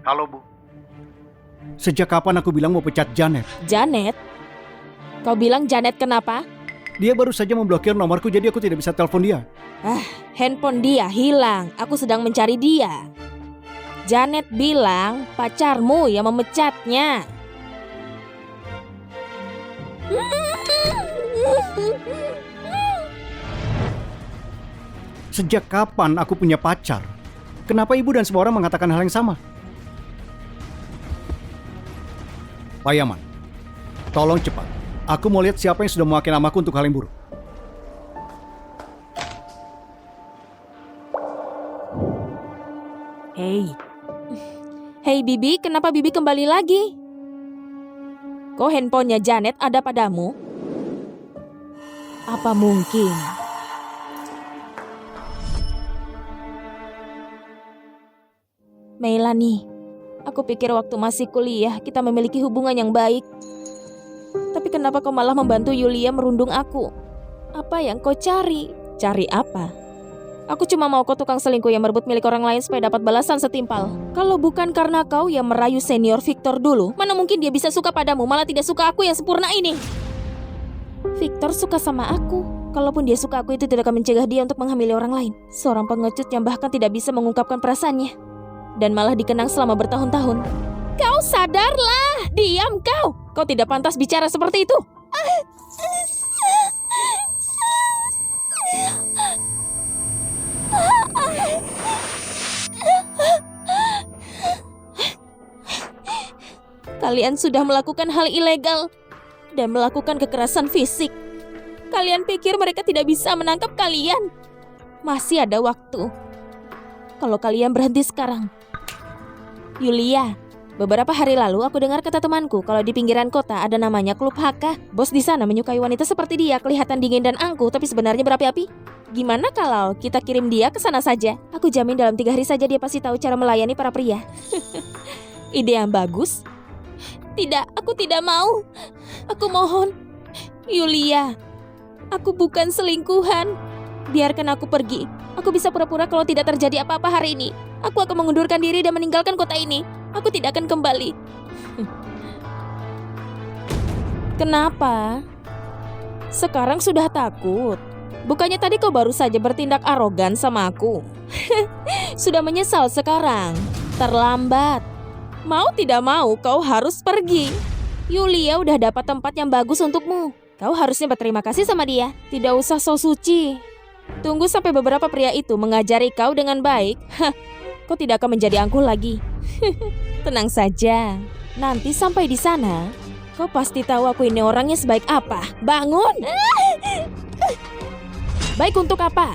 Halo, Bu. Sejak kapan aku bilang mau pecat Janet? Janet? Kau bilang Janet kenapa? Dia baru saja memblokir nomorku, jadi aku tidak bisa telepon dia. Handphone dia hilang. Aku sedang mencari dia. Janet bilang pacarmu yang memecatnya. Sejak kapan aku punya pacar? Kenapa ibu dan semua orang mengatakan hal yang sama? Pak Yaman, Tolong cepat. Aku mau lihat siapa yang sudah memakai namaku untuk hal yang buruk. Hei Bibi, kenapa Bibi kembali lagi? Kok handphonenya Janet ada padamu? Apa mungkin? Melanie, aku pikir waktu masih kuliah kita memiliki hubungan yang baik. Tapi kenapa kau malah membantu Yulia merundung aku? Apa yang kau cari? Cari apa? Aku cuma mau kau tukang selingkuh yang merebut milik orang lain supaya dapat balasan setimpal. Kalau bukan karena kau yang merayu senior Victor dulu, mana mungkin dia bisa suka padamu, malah tidak suka aku yang sempurna ini. Victor suka sama aku. Kalaupun dia suka aku, itu tidak akan mencegah dia untuk menghamili orang lain. Seorang pengecut yang bahkan tidak bisa mengungkapkan perasaannya. Dan malah dikenang selama bertahun-tahun. Kau sadarlah! Diam kau! Kau tidak pantas bicara seperti itu. Kalian sudah melakukan hal ilegal dan melakukan kekerasan fisik. Kalian pikir mereka tidak bisa menangkap kalian? Masih ada waktu. Kalau kalian berhenti sekarang. Yulia, beberapa hari lalu aku dengar kata temanku kalau di pinggiran kota ada namanya Klub HK. Bos di sana menyukai wanita seperti dia, kelihatan dingin dan angkuh tapi sebenarnya berapi-api. Gimana kalau kita kirim dia ke sana saja? Aku jamin dalam 3 hari saja dia pasti tahu cara melayani para pria. Ide yang bagus. Tidak, aku tidak mau. Aku mohon. Yulia, aku bukan selingkuhan. Biarkan aku pergi. Aku bisa pura-pura kalau tidak terjadi apa-apa hari ini. Aku akan mengundurkan diri dan meninggalkan kota ini. Aku tidak akan kembali. Kenapa? Sekarang sudah takut. Bukannya tadi kau baru saja bertindak arogan sama aku. Sudah menyesal sekarang. Terlambat. Mau tidak mau kau harus pergi. Yulia udah dapat tempat yang bagus untukmu. Kau harusnya berterima kasih sama dia. Tidak usah so suci. Tunggu sampai beberapa pria itu mengajari kau dengan baik. Kau tidak akan menjadi angkuh lagi. Tenang saja. Nanti sampai di sana, kau pasti tahu aku ini orangnya sebaik apa. Bangun! Baik untuk apa?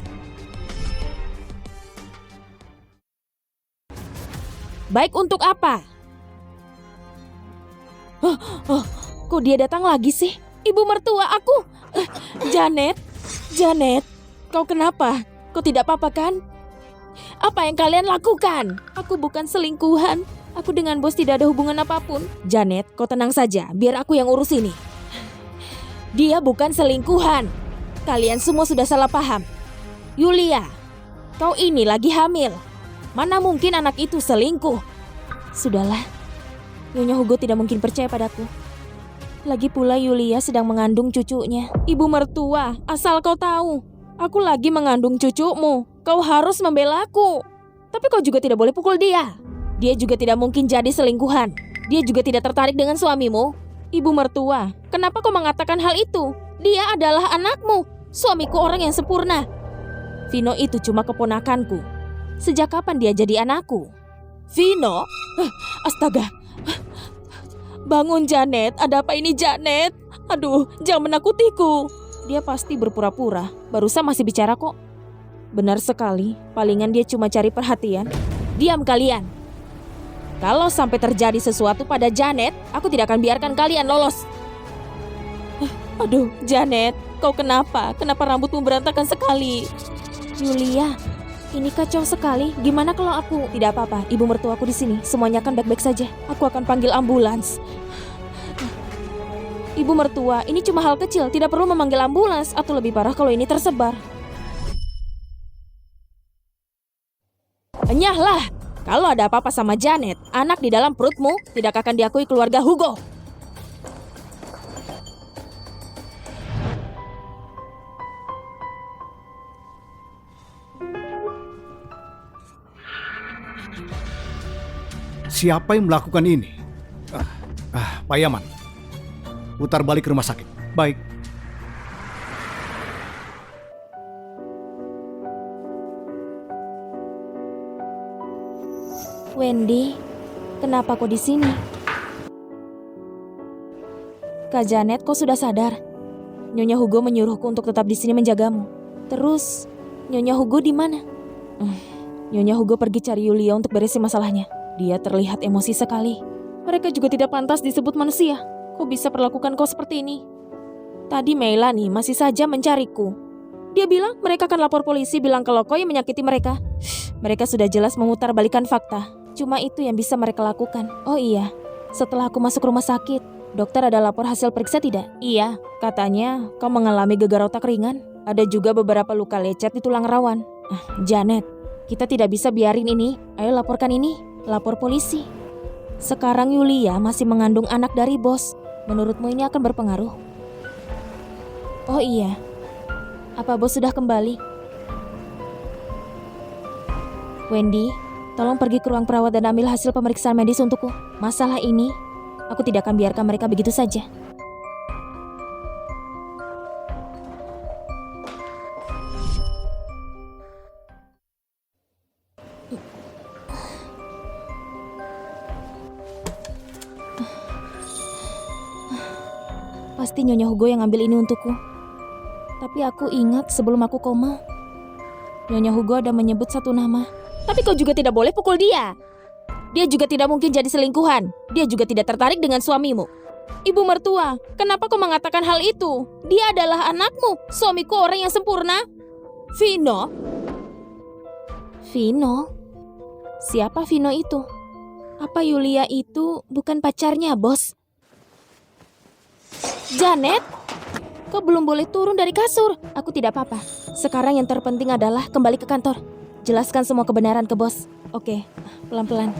Baik untuk apa? Kok dia datang lagi sih? Ibu mertua aku. Janet, kau kenapa? Kau tidak apa-apa kan? Apa yang kalian lakukan? Aku bukan selingkuhan. Aku dengan bos tidak ada hubungan apapun. Janet, kau tenang saja, biar aku yang urus ini. Dia bukan selingkuhan. Kalian semua sudah salah paham. Yulia, kau ini lagi hamil. Mana mungkin anak itu selingkuh? Sudahlah, Nyonya Hugo tidak mungkin percaya padaku. Lagi pula Yulia sedang mengandung cucunya. Ibu mertua, asal kau tahu, aku lagi mengandung cucumu. Kau harus membela aku. Tapi kau juga tidak boleh pukul dia. Dia juga tidak mungkin jadi selingkuhan. Dia juga tidak tertarik dengan suamimu. Ibu mertua, kenapa kau mengatakan hal itu? Dia adalah anakmu. Suamiku orang yang sempurna. Vino itu cuma keponakanku. Sejak kapan dia jadi anakku? Vino? Astaga. Bangun Janet, ada apa ini Janet? Aduh, jangan menakutiku. Dia pasti berpura-pura, barusan masih bicara kok. Benar sekali, palingan dia cuma cari perhatian. Diam kalian. Kalau sampai terjadi sesuatu pada Janet, aku tidak akan biarkan kalian lolos. Aduh, Janet, kau kenapa? Kenapa rambutmu berantakan sekali? Yulia, ini kacau sekali. Gimana kalau aku? Tidak apa-apa, ibu mertuaku di sini. Semuanya akan baik-baik saja. Aku akan panggil ambulans. Ibu mertua, ini cuma hal kecil. Tidak perlu memanggil ambulans. Atau lebih parah kalau ini tersebar. Enyahlah. Kalau ada apa-apa sama Janet, anak di dalam perutmu tidak akan diakui keluarga Hugo. Siapa yang melakukan ini? Pak Yaman, putar balik ke rumah sakit. Baik. Wendy, kenapa kau di sini? Kak Janet, kau sudah sadar? Nyonya Hugo menyuruhku untuk tetap di sini menjagamu. Terus, Nyonya Hugo di mana? Nyonya Hugo pergi cari Yulia untuk beresin masalahnya. Dia terlihat emosi sekali. Mereka juga tidak pantas disebut manusia. Kok bisa perlakukan kau seperti ini? Tadi Melanie masih saja mencariku. Dia bilang mereka akan lapor polisi bilang kalau kau yang menyakiti mereka. Mereka sudah jelas memutarbalikkan fakta. Cuma itu yang bisa mereka lakukan. Oh iya, setelah aku masuk rumah sakit, dokter ada lapor hasil periksa tidak? Iya, katanya kau mengalami gegar otak ringan. Ada juga beberapa luka lecet di tulang rawan. Janet, kita tidak bisa biarin ini. Ayo laporkan ini, lapor polisi. Sekarang Yulia masih mengandung anak dari bos. Menurutmu ini akan berpengaruh? Oh iya, apa bos sudah kembali? Wendy, tolong pergi ke ruang perawat dan ambil hasil pemeriksaan medis untukku. Masalah ini, aku tidak akan biarkan mereka begitu saja. Pasti Nyonya Hugo yang ambil ini untukku. Tapi aku ingat sebelum aku koma, Nyonya Hugo ada menyebut satu nama. Tapi kau juga tidak boleh pukul dia. Dia juga tidak mungkin jadi selingkuhan. Dia juga tidak tertarik dengan suamimu. Ibu mertua, kenapa kau mengatakan hal itu? Dia adalah anakmu. Suamiku orang yang sempurna. Vino? Vino? Siapa Vino itu? Apa Yulia itu bukan pacarnya, bos? Janet? Kau belum boleh turun dari kasur. Aku tidak apa-apa. Sekarang yang terpenting adalah kembali ke kantor. Jelaskan semua kebenaran ke bos. Oke, pelan-pelan.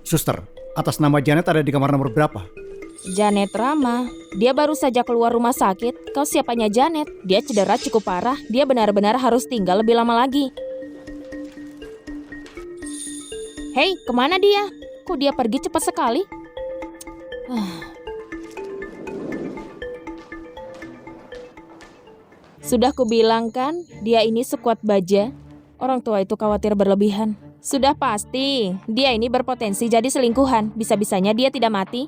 Suster, atas nama Janet ada di kamar nomor berapa? Janet Rama. Dia baru saja keluar rumah sakit. Kau siapanya Janet? Dia cedera cukup parah. Dia benar-benar harus tinggal lebih lama lagi. Hei, kemana dia? Kok dia pergi cepat sekali? Sudah kubilang kan, dia ini sekuat baja. Orang tua itu khawatir berlebihan. Sudah pasti, dia ini berpotensi jadi selingkuhan. Bisa-bisanya dia tidak mati.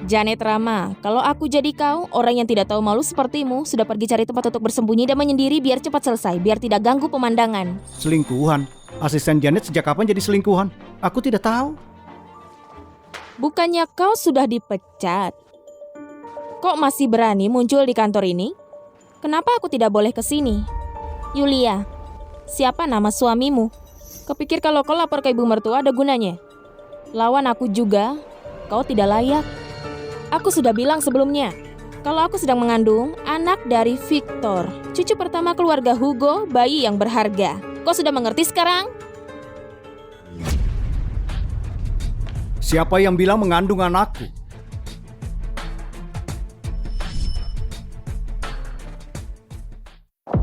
Janet Rama, kalau aku jadi kau, orang yang tidak tahu malu sepertimu, sudah pergi cari tempat untuk bersembunyi dan menyendiri biar cepat selesai, biar tidak ganggu pemandangan. Selingkuhan? Asisten Janet sejak kapan jadi selingkuhan? Aku tidak tahu. Bukannya kau sudah dipecat? Kok masih berani muncul di kantor ini? Kenapa aku tidak boleh ke sini? Yulia, siapa nama suamimu? Kepikir kalau kau lapor ke ibu mertua ada gunanya? Lawan aku juga, kau tidak layak. Aku sudah bilang sebelumnya, kalau aku sedang mengandung anak dari Victor, cucu pertama keluarga Hugo, bayi yang berharga. Kau sudah mengerti sekarang? Siapa yang bilang mengandung anakku?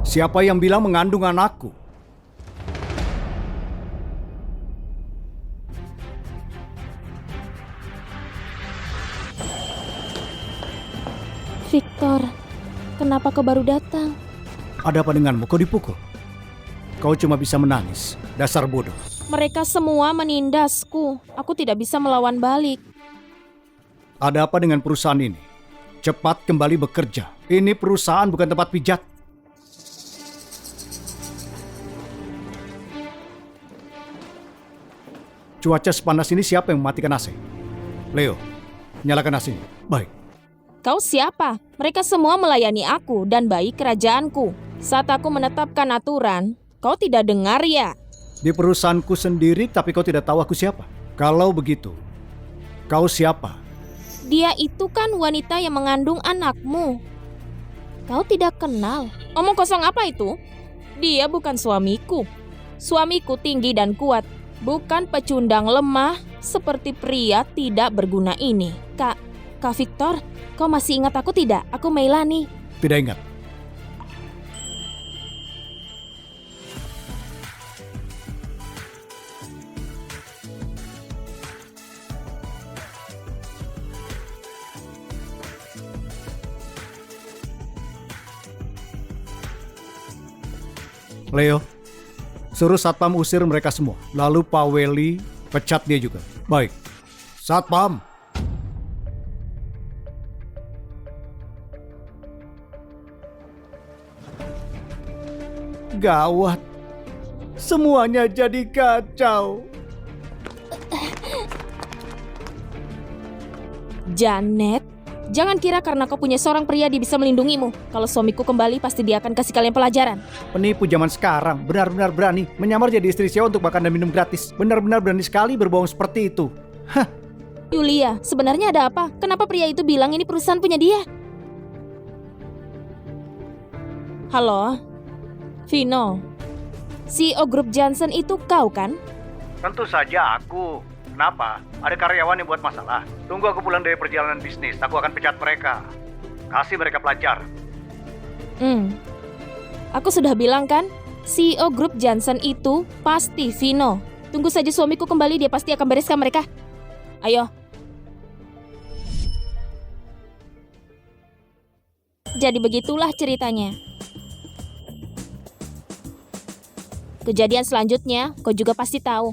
Siapa yang bilang mengandung anakku? Victor, kenapa kau baru datang? Ada apa denganmu? Kau dipukul? Kau cuma bisa menangis. Dasar bodoh. Mereka semua menindasku. Aku tidak bisa melawan balik. Ada apa dengan perusahaan ini? Cepat kembali bekerja. Ini perusahaan bukan tempat pijat. Cuaca sepanas ini siapa yang mematikan AC? Leo, nyalakan AC-nya. Baik. Kau siapa? Mereka semua melayani aku dan bayi kerajaanku. Saat aku menetapkan aturan, kau tidak dengar ya? Di perusahaanku sendiri, tapi kau tidak tahu aku siapa. Kalau begitu, kau siapa? Dia itu kan wanita yang mengandung anakmu. Kau tidak kenal. Omong kosong apa itu? Dia bukan suamiku. Suamiku tinggi dan kuat, bukan pecundang lemah seperti pria tidak berguna ini. Kak Victor, kau masih ingat aku tidak? Aku Melanie. Tidak ingat. Leo, suruh Satpam usir mereka semua. Lalu Pak Weli pecat dia juga. Baik. Satpam. Gawat. Semuanya jadi kacau. Janet, jangan kira karena kau punya seorang pria dia bisa melindungimu. Kalau suamiku kembali pasti dia akan kasih kalian pelajaran. Penipu zaman sekarang benar-benar berani menyamar jadi istri saya untuk makan dan minum gratis. Benar-benar berani sekali berbohong seperti itu. Hah, Yulia, sebenarnya ada apa? Kenapa pria itu bilang ini perusahaan punya dia? Halo? Vino, CEO grup Johnson itu kau kan? tentu saja aku. Kenapa? Ada karyawan yang buat masalah. Tunggu aku pulang dari perjalanan bisnis, aku akan pecat mereka. Kasih mereka pelajaran. Aku sudah bilang kan, CEO grup Johnson itu pasti Vino. Tunggu saja suamiku kembali, dia pasti akan bereskan mereka. Ayo. Jadi begitulah ceritanya. Kejadian selanjutnya, kau juga pasti tahu.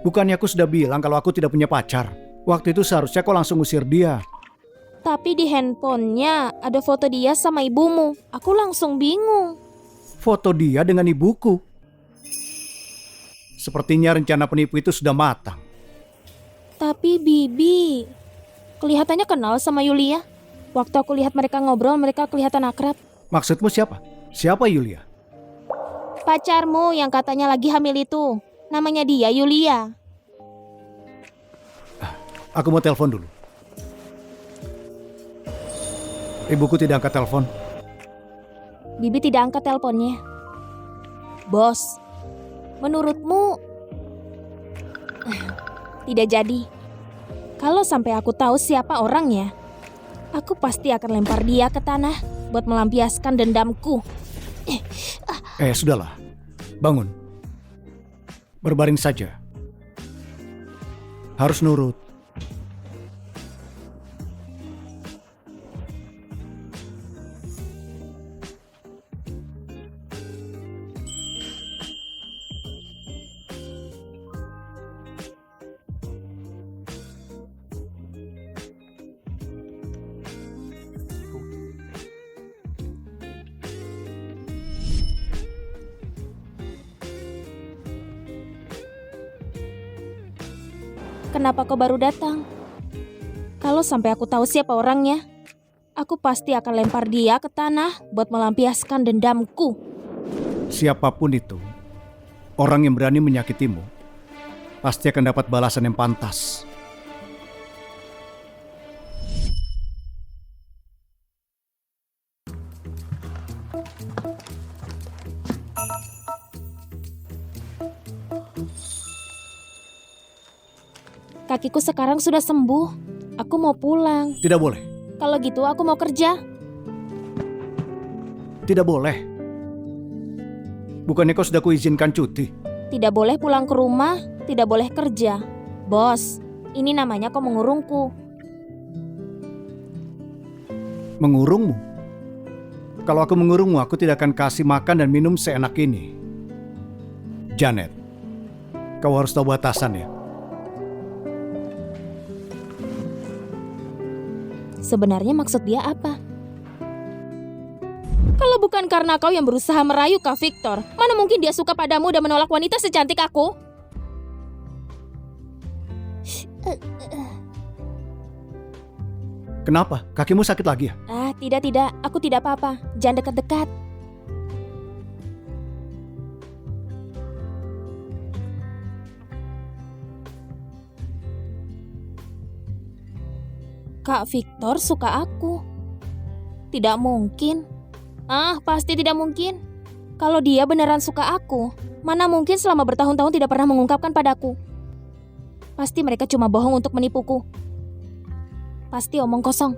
Bukannya aku sudah bilang kalau aku tidak punya pacar? Waktu itu seharusnya kau langsung usir dia. Tapi di handphonenya ada foto dia sama ibumu. Aku langsung bingung. Foto dia dengan ibuku. Sepertinya rencana penipu itu sudah matang. Tapi Bibi, kelihatannya kenal sama Yulia. Waktu aku lihat mereka ngobrol, mereka kelihatan akrab. Maksudmu siapa? Siapa Yulia? Pacarmu yang katanya lagi hamil itu. Namanya dia Yulia. Aku mau telepon dulu. Ibuku tidak angkat telepon. Bibi tidak angkat teleponnya. Bos, menurutmu tidak jadi. Kalau sampai aku tahu siapa orangnya, aku pasti akan lempar dia ke tanah buat melampiaskan dendamku. Sudahlah. Bangun. Berbaring saja. Harus nurut. Kenapa kau baru datang? Kalau sampai aku tahu siapa orangnya, aku pasti akan lempar dia ke tanah buat melampiaskan dendamku. Siapapun itu, orang yang berani menyakitimu, pasti akan dapat balasan yang pantas. Kakiku sekarang sudah sembuh. Aku mau pulang. Tidak boleh. Kalau gitu aku mau kerja. Tidak boleh. Bukannya kau sudah kuizinkan cuti? Tidak boleh pulang ke rumah, tidak boleh kerja. Bos, ini namanya kau mengurungku. Mengurungmu? Kalau aku mengurungmu, aku tidak akan kasih makan dan minum seenak ini. Janet, kau harus tahu batasan ya. Sebenarnya maksud dia apa? Kalau bukan karena kau yang berusaha merayu Kak Victor, mana mungkin dia suka padamu dan menolak wanita secantik aku? Kenapa? Kakimu sakit lagi ya? Tidak, aku tidak apa-apa. Jangan dekat-dekat. Kak Victor suka aku. Tidak mungkin. Pasti tidak mungkin. Kalau dia beneran suka aku, mana mungkin selama bertahun-tahun tidak pernah mengungkapkan padaku. Pasti mereka cuma bohong untuk menipuku. Pasti omong kosong.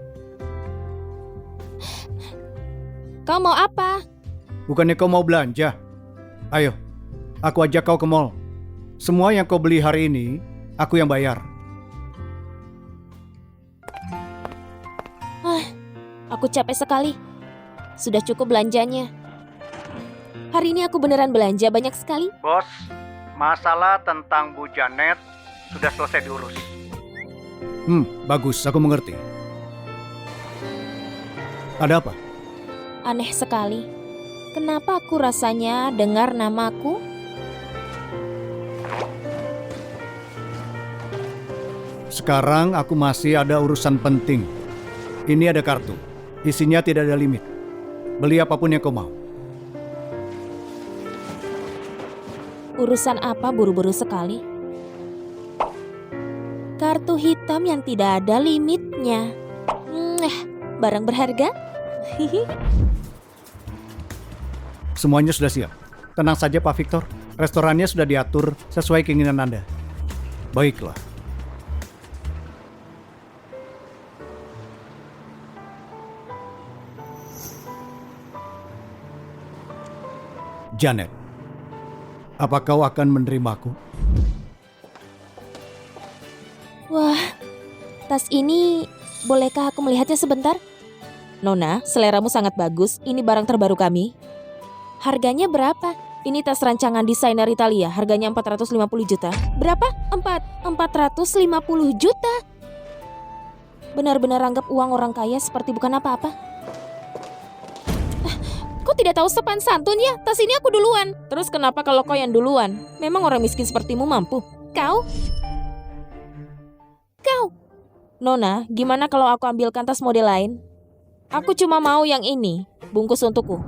Kau mau apa? Bukannya kau mau belanja? Ayo, aku ajak kau ke mall. Semua yang kau beli hari ini, aku yang bayar. Aku capek sekali. Sudah cukup belanjanya. Hari ini aku beneran belanja banyak sekali. Bos, masalah tentang Bu Janet sudah selesai diurus. Bagus, aku mengerti. Ada apa? Aneh sekali. Kenapa aku rasanya dengar namaku? Sekarang aku masih ada urusan penting. Ini ada kartu. Isinya tidak ada limit. Beli apapun yang kau mau. Urusan apa buru-buru sekali? Kartu hitam yang tidak ada limitnya. Barang berharga? Semuanya sudah siap. Tenang saja Pak Victor. Restorannya sudah diatur sesuai keinginan Anda. Baiklah. Janet, apa kau akan menerimaku? Wah, tas ini bolehkah aku melihatnya sebentar? Nona, seleramu sangat bagus. Ini barang terbaru kami. Harganya berapa? Ini tas rancangan desainer Italia. Harganya 450 juta. Berapa? 450 juta? Benar-benar anggap uang orang kaya seperti bukan apa-apa. Kau tidak tahu sopan santun ya? Tas ini aku duluan. Terus kenapa kalau kau yang duluan? Memang orang miskin sepertimu mampu. Kau? Nona, gimana kalau aku ambilkan tas model lain? Aku cuma mau yang ini. Bungkus untukku.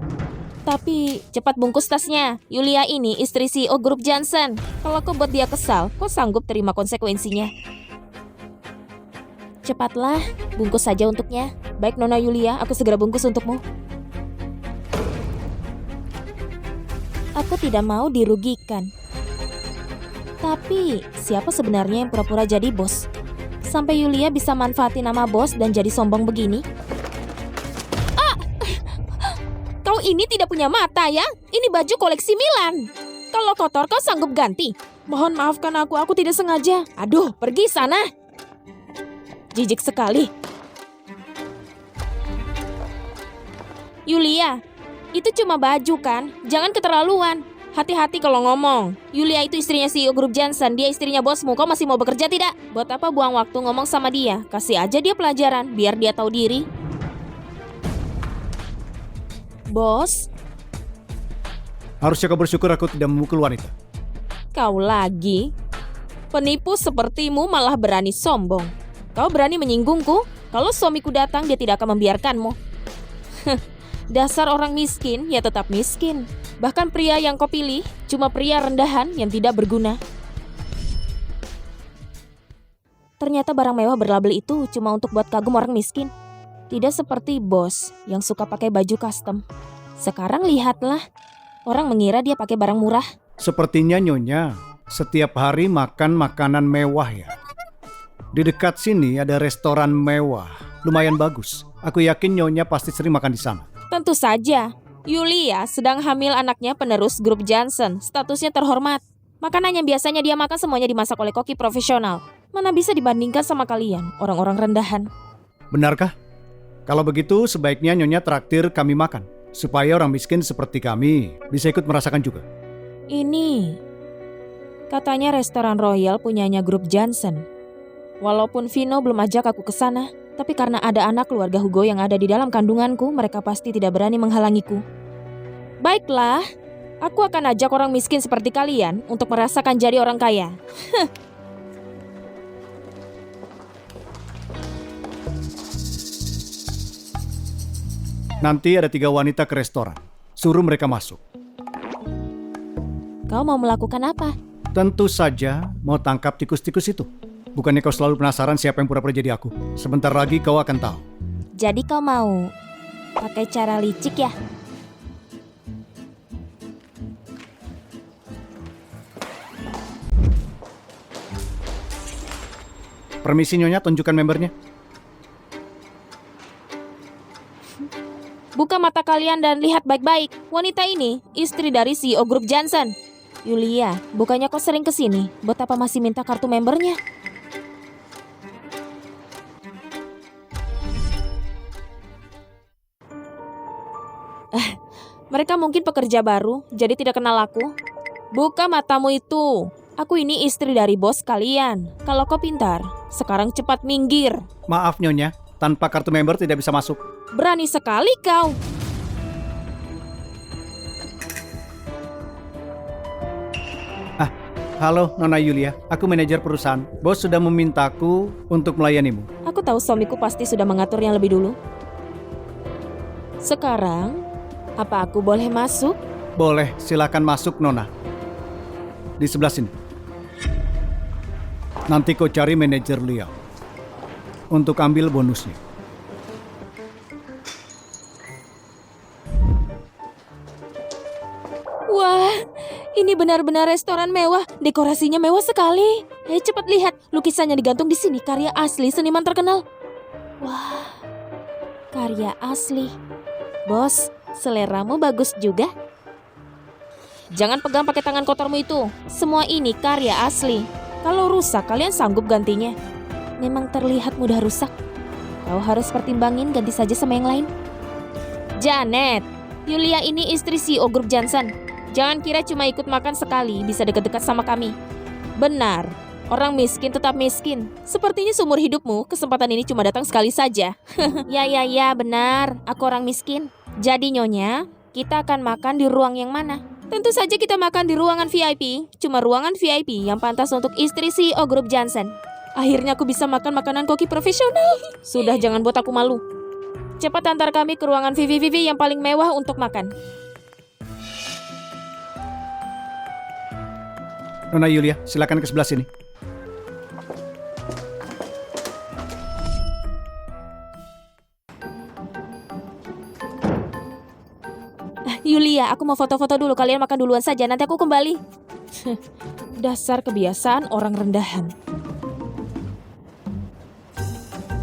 Tapi cepat bungkus tasnya. Yulia ini istri CEO Grup Johnson. Kalau kau buat dia kesal, kau sanggup terima konsekuensinya. Cepatlah, bungkus saja untuknya. Baik Nona Yulia, aku segera bungkus untukmu. Aku tidak mau dirugikan. Tapi siapa sebenarnya yang pura-pura jadi bos? Sampai Yulia bisa manfaatin nama bos dan jadi sombong begini? Kau ini tidak punya mata ya? Ini baju koleksi Milan. Kalau kotor kau sanggup ganti. Mohon maafkan aku tidak sengaja. Aduh, pergi sana. Jijik sekali. Yulia, itu cuma baju kan? Jangan keterlaluan. Hati-hati kalau ngomong. Yulia itu istrinya CEO Grup Johnson. Dia istrinya bosmu. Kau masih mau bekerja tidak? Buat apa buang waktu ngomong sama dia? Kasih aja dia pelajaran biar dia tahu diri. Bos, Harusnya kau bersyukur aku tidak memukul wanita. kau lagi? Penipu sepertimu malah berani sombong. Kau berani menyinggungku? Kalau suamiku datang dia tidak akan membiarkanmu. Dasar orang miskin ya tetap miskin. Bahkan pria yang kau pilih cuma pria rendahan yang tidak berguna. Ternyata barang mewah berlabel itu cuma untuk buat kagum orang miskin. Tidak seperti bos yang suka pakai baju custom. Sekarang lihatlah, orang mengira dia pakai barang murah. Sepertinya Nyonya setiap hari makan makanan mewah ya. Di dekat sini ada restoran mewah, lumayan bagus. Aku yakin Nyonya pasti sering makan di sana. Tentu saja. Yulia sedang hamil anaknya penerus Grup Johnson. Statusnya terhormat. Makanan yang biasanya dia makan semuanya dimasak oleh koki profesional. Mana bisa dibandingkan sama kalian, orang-orang rendahan. Benarkah? Kalau begitu sebaiknya Nyonya traktir kami makan. Supaya orang miskin seperti kami bisa ikut merasakan juga. Ini katanya restoran royal punyanya Grup Johnson. Walaupun Vino belum ajak aku ke sana, tapi karena ada anak keluarga Hugo yang ada di dalam kandunganku, mereka pasti tidak berani menghalangiku. Baiklah, aku akan ajak orang miskin seperti kalian untuk merasakan jadi orang kaya. Nanti ada 3 wanita ke restoran. Suruh mereka masuk. Kau mau melakukan apa? Tentu saja mau tangkap tikus-tikus itu. Bukannya kau selalu penasaran siapa yang pura-pura jadi aku? Sebentar lagi kau akan tahu. Jadi kau mau pakai cara licik ya? Permisi Nyonya, tunjukkan membernya. Buka mata kalian dan lihat baik-baik. Wanita ini istri dari CEO Grup Johnson. Yulia, bukannya kau sering kesini? Buat apa masih minta kartu membernya? Mereka mungkin pekerja baru, jadi tidak kenal aku. Buka matamu itu. Aku ini istri dari bos kalian. Kalau kau pintar, sekarang cepat minggir. Maaf Nyonya, tanpa kartu member tidak bisa masuk. Berani sekali kau. Halo Nona Yulia, aku manajer perusahaan. Bos sudah memintaku untuk melayanimu. Aku tahu suamiku pasti sudah mengaturnya lebih dulu. Sekarang, apa aku boleh masuk? Boleh, silakan masuk Nona. Di sebelah sini. Nanti kau cari manajer Lia untuk ambil bonusnya. Wah, ini benar-benar restoran mewah. Dekorasinya mewah sekali. Cepat lihat, lukisannya digantung di sini. Karya asli seniman terkenal. Wah, karya asli. Bos, seleramu bagus juga. Jangan pegang pakai tangan kotormu itu. Semua ini karya asli. Kalau rusak, kalian sanggup gantinya. Memang terlihat mudah rusak. Kau harus pertimbangin ganti saja sama yang lain. Janet, Yulia ini istri CEO Grup Johnson. Jangan kira cuma ikut makan sekali bisa dekat-dekat sama kami. Benar, orang miskin tetap miskin. Sepertinya seumur hidupmu, kesempatan ini cuma datang sekali saja. Ya, benar. Aku orang miskin. Jadi Nyonya, kita akan makan di ruang yang mana? Tentu saja kita makan di ruangan VIP. Cuma ruangan VIP yang pantas untuk istri CEO Grup Johnson. Akhirnya aku bisa makan makanan koki profesional. Sudah, jangan buat aku malu. Cepat antar kami ke ruangan VIP yang paling mewah untuk makan. Nona Yulia, silakan ke sebelah sini. Yulia, aku mau foto-foto dulu. Kalian makan duluan saja, nanti aku kembali. Dasar kebiasaan orang rendahan.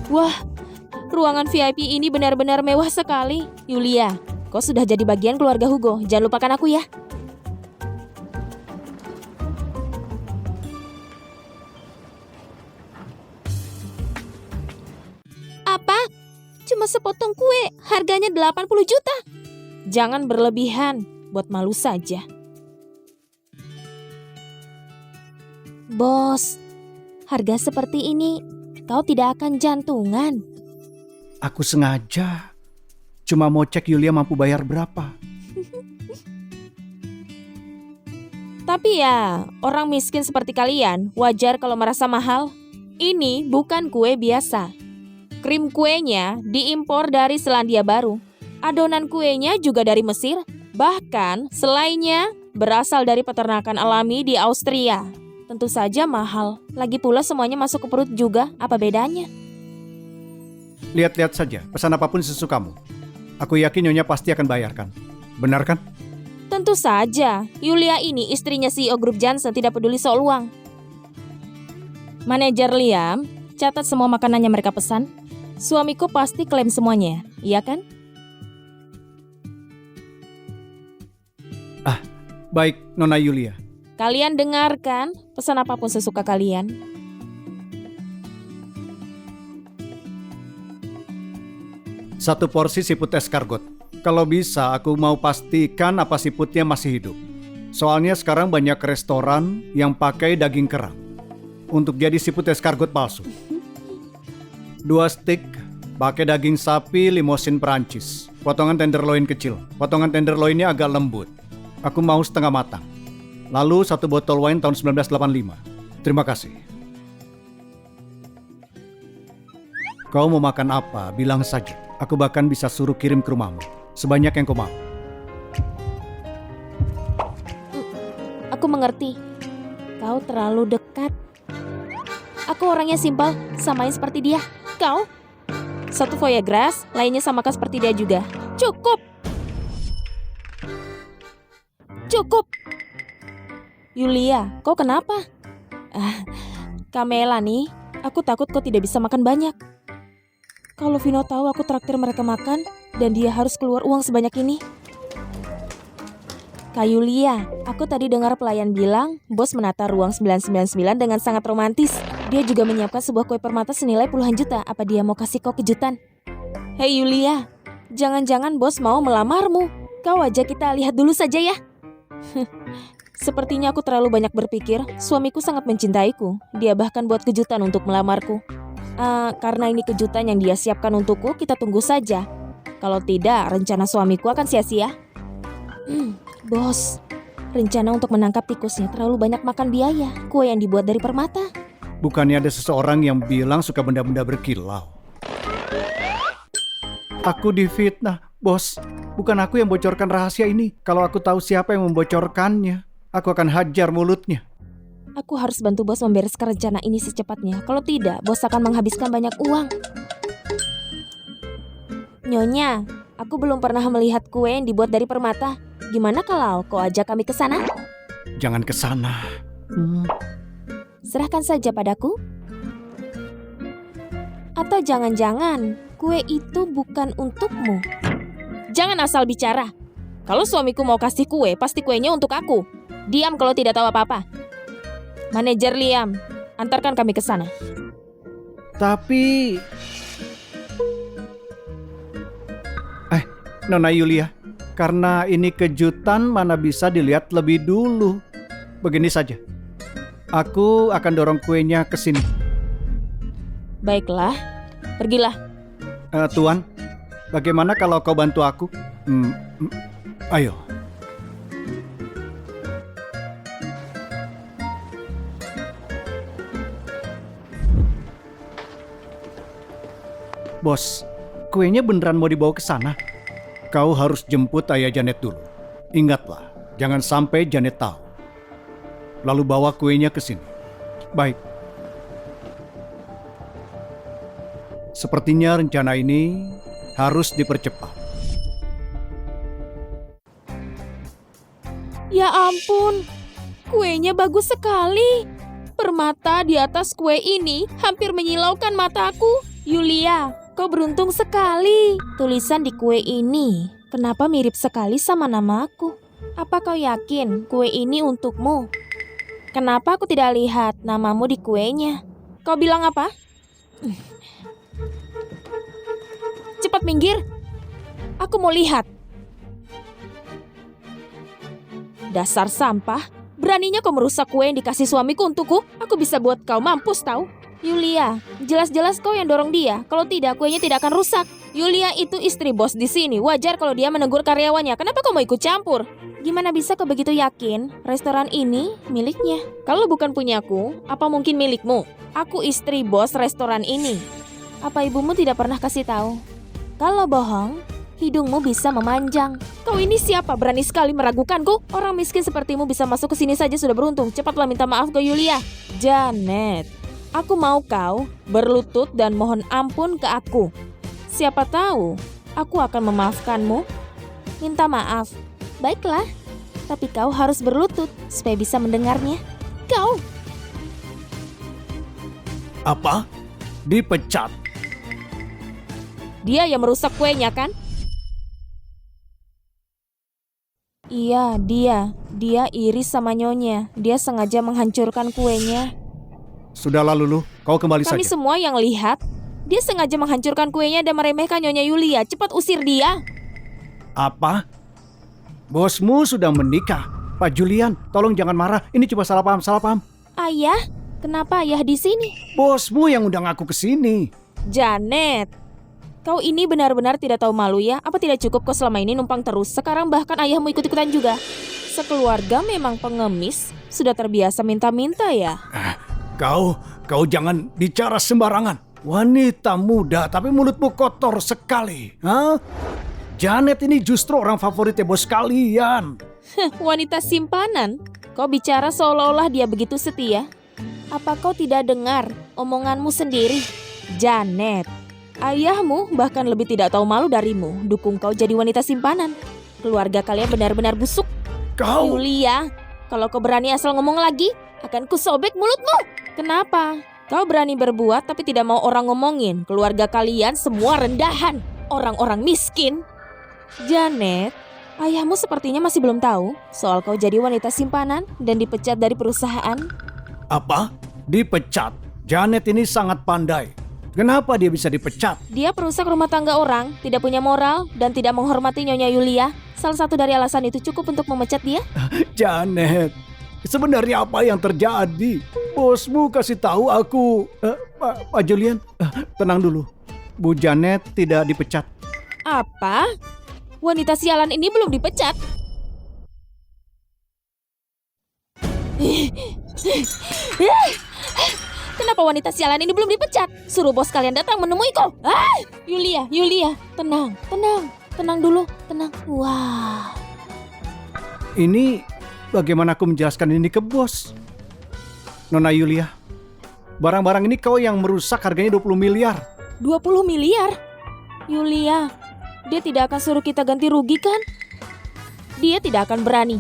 Wah, ruangan VIP ini benar-benar mewah sekali. Yulia, kau sudah jadi bagian keluarga Hugo. Jangan lupakan aku ya. Apa? Cuma sepotong kue, harganya 80 juta. Jangan berlebihan, buat malu saja. Bos, harga seperti ini, kau tidak akan jantungan. Aku sengaja. Cuma mau cek Yulia mampu bayar berapa. Tapi ya, orang miskin seperti kalian, wajar kalau merasa mahal. Ini bukan kue biasa. Krim kuenya diimpor dari Selandia Baru. Adonan kuenya juga dari Mesir. Bahkan selainya berasal dari peternakan alami di Austria. Tentu saja mahal. Lagi pula semuanya masuk ke perut juga. Apa bedanya? Lihat-lihat saja, pesan apapun sesukamu. Aku yakin Nyonya pasti akan bayarkan. Benar kan? Tentu saja. Yulia ini istrinya CEO Grup Johnson, tidak peduli soal uang. Manajer Liam, catat semua makanannya mereka pesan. Suamiku pasti klaim semuanya, iya kan? Baik, Nona Yulia. Kalian dengarkan, pesan apapun sesuka kalian. Satu porsi siput escargot. Kalau bisa, aku mau pastikan apa siputnya masih hidup. Soalnya sekarang banyak restoran yang pakai daging kerang untuk jadi siput escargot palsu. 2 stik pakai daging sapi limosin Perancis. Potongan tenderloin kecil. Potongan tenderloinnya agak lembut. Aku mau setengah matang. Lalu 1 botol wine tahun 1985. Terima kasih. Kau mau makan apa? Bilang saja. Aku bahkan bisa suruh kirim ke rumahmu. Sebanyak yang kau mau. Aku mengerti. Kau terlalu dekat. Aku orangnya simpel, samain seperti dia. Kau? 1 foie gras, lainnya samakan seperti dia juga. Cukup! Cukup! Yulia, kau kenapa? Kamela nih, aku takut kau tidak bisa makan banyak. Kalau Vino tahu aku traktir mereka makan, dan dia harus keluar uang sebanyak ini. Kak Yulia, aku tadi dengar pelayan bilang, bos menata ruang 999 dengan sangat romantis. Dia juga menyiapkan sebuah kue permata senilai puluhan juta. Apa dia mau kasih kau kejutan? Hei Yulia, jangan-jangan bos mau melamarmu. Kau ajak kita lihat dulu saja ya. Sepertinya aku terlalu banyak berpikir. Suamiku sangat mencintaiku. Dia bahkan buat kejutan untuk melamarku. Karena ini kejutan yang dia siapkan untukku, kita tunggu saja. Kalau tidak, rencana suamiku akan sia-sia. Bos, rencana untuk menangkap tikusnya terlalu banyak makan biaya. Kue yang dibuat dari permata. Bukannya ada seseorang yang bilang suka benda-benda berkilau. Aku difitnah, bos. Bukan aku yang bocorkan rahasia ini. Kalau aku tahu siapa yang membocorkannya, aku akan hajar mulutnya. Aku harus bantu bos membereskan rencana ini secepatnya. Kalau tidak, bos akan menghabiskan banyak uang. Nyonya, aku belum pernah melihat kue yang dibuat dari permata. Gimana kalau kau ajak kami ke sana? Jangan ke sana. Serahkan saja padaku. Atau jangan-jangan kue itu bukan untukmu? Jangan asal bicara. Kalau suamiku mau kasih kue, pasti kuenya untuk aku. Diam kalau tidak tahu apa-apa. Manajer Liam, antarkan kami ke sana. Tapi... Nona Yulia, karena ini kejutan mana bisa dilihat lebih dulu. Begini saja. Aku akan dorong kuenya ke sini. Baiklah, pergilah. Tuan, bagaimana kalau kau bantu aku? Ayo. Bos, kuenya beneran mau dibawa ke sana? Kau harus jemput ayah Janet dulu. Ingatlah, jangan sampai Janet tahu. Lalu bawa kuenya ke sini. Baik. Sepertinya rencana ini harus dipercepat. Ya ampun, kuenya bagus sekali. Permata di atas kue ini hampir menyilaukan mataku. Yulia, kau beruntung sekali. Tulisan di kue ini kenapa mirip sekali sama namaku? Apa kau yakin kue ini untukmu? Kenapa aku tidak lihat namamu di kuenya? Kau bilang apa? Cepat minggir. Aku mau lihat. Dasar sampah. Beraninya kau merusak kue yang dikasih suamiku untukku. Aku bisa buat kau mampus tahu. Yulia, jelas-jelas kau yang dorong dia. Kalau tidak, kuenya tidak akan rusak. Yulia itu istri bos di sini. Wajar kalau dia menegur karyawannya. Kenapa kau mau ikut campur? Gimana bisa kau begitu yakin restoran ini miliknya? Kalau bukan punyaku, apa mungkin milikmu? Aku istri bos restoran ini. Apa ibumu tidak pernah kasih tahu? Kalau bohong, hidungmu bisa memanjang. Kau ini siapa? Berani sekali meragukanku? Orang miskin sepertimu bisa masuk ke sini saja sudah beruntung. Cepatlah minta maaf ke Yulia. Janet, aku mau kau berlutut dan mohon ampun ke aku. Siapa tahu aku akan memaafkanmu. Minta maaf. Baiklah, tapi kau harus berlutut supaya bisa mendengarnya. Kau. Apa? Dipecat? Dia yang merusak kuenya kan? Iya, dia. Dia iri sama nyonya. Dia sengaja menghancurkan kuenya. Sudahlah Lulu, kau kembali Kami saja. semua yang lihat. Dia sengaja menghancurkan kuenya dan meremehkan nyonya Yulia. Cepat usir dia. Apa? Bosmu sudah menikah. Pak Julian, tolong jangan marah. Ini cuma salah paham. Ayah? Kenapa ayah di sini? Bosmu yang undang aku ke sini. Janet, kau ini benar-benar tidak tahu malu ya? Apa tidak cukup kau selama ini numpang terus? Sekarang bahkan ayahmu ikut-ikutan juga. Sekeluarga memang pengemis. Sudah terbiasa minta-minta ya? Kau jangan bicara sembarangan. Wanita muda tapi mulutmu kotor sekali. Hah? Janet ini justru orang favoritnya bos kalian. Wanita simpanan? Kau bicara seolah-olah dia begitu setia. Apa kau tidak dengar omonganmu sendiri? Janet, ayahmu bahkan lebih tidak tahu malu darimu. Dukung kau jadi wanita simpanan. Keluarga kalian benar-benar busuk. Kau... Yulia, kalau kau berani asal ngomong lagi, akan kusobek mulutmu. Kenapa? Kau berani berbuat tapi tidak mau orang ngomongin. Keluarga kalian semua rendahan. Orang-orang miskin. Janet, ayahmu sepertinya masih belum tahu soal kau jadi wanita simpanan dan dipecat dari perusahaan. Apa? Dipecat? Janet ini sangat pandai. Kenapa dia bisa dipecat? Dia perusak rumah tangga orang, tidak punya moral, dan tidak menghormati Nyonya Yulia. Salah satu dari alasan itu cukup untuk memecat dia. Janet, sebenarnya apa yang terjadi? Bosmu kasih tahu aku. Pak Julian, tenang dulu. Bu Janet tidak dipecat. Apa? Wanita sialan ini belum dipecat? Kenapa wanita sialan ini belum dipecat? Suruh bos kalian datang menemuiku. Yulia, tenang dulu, tenang. Wah. Ini bagaimana aku menjelaskan ini ke bos? Nona Yulia, barang-barang ini kau yang merusak, harganya 20 miliar. 20 miliar? Yulia, dia tidak akan suruh kita ganti rugi kan? Dia tidak akan berani.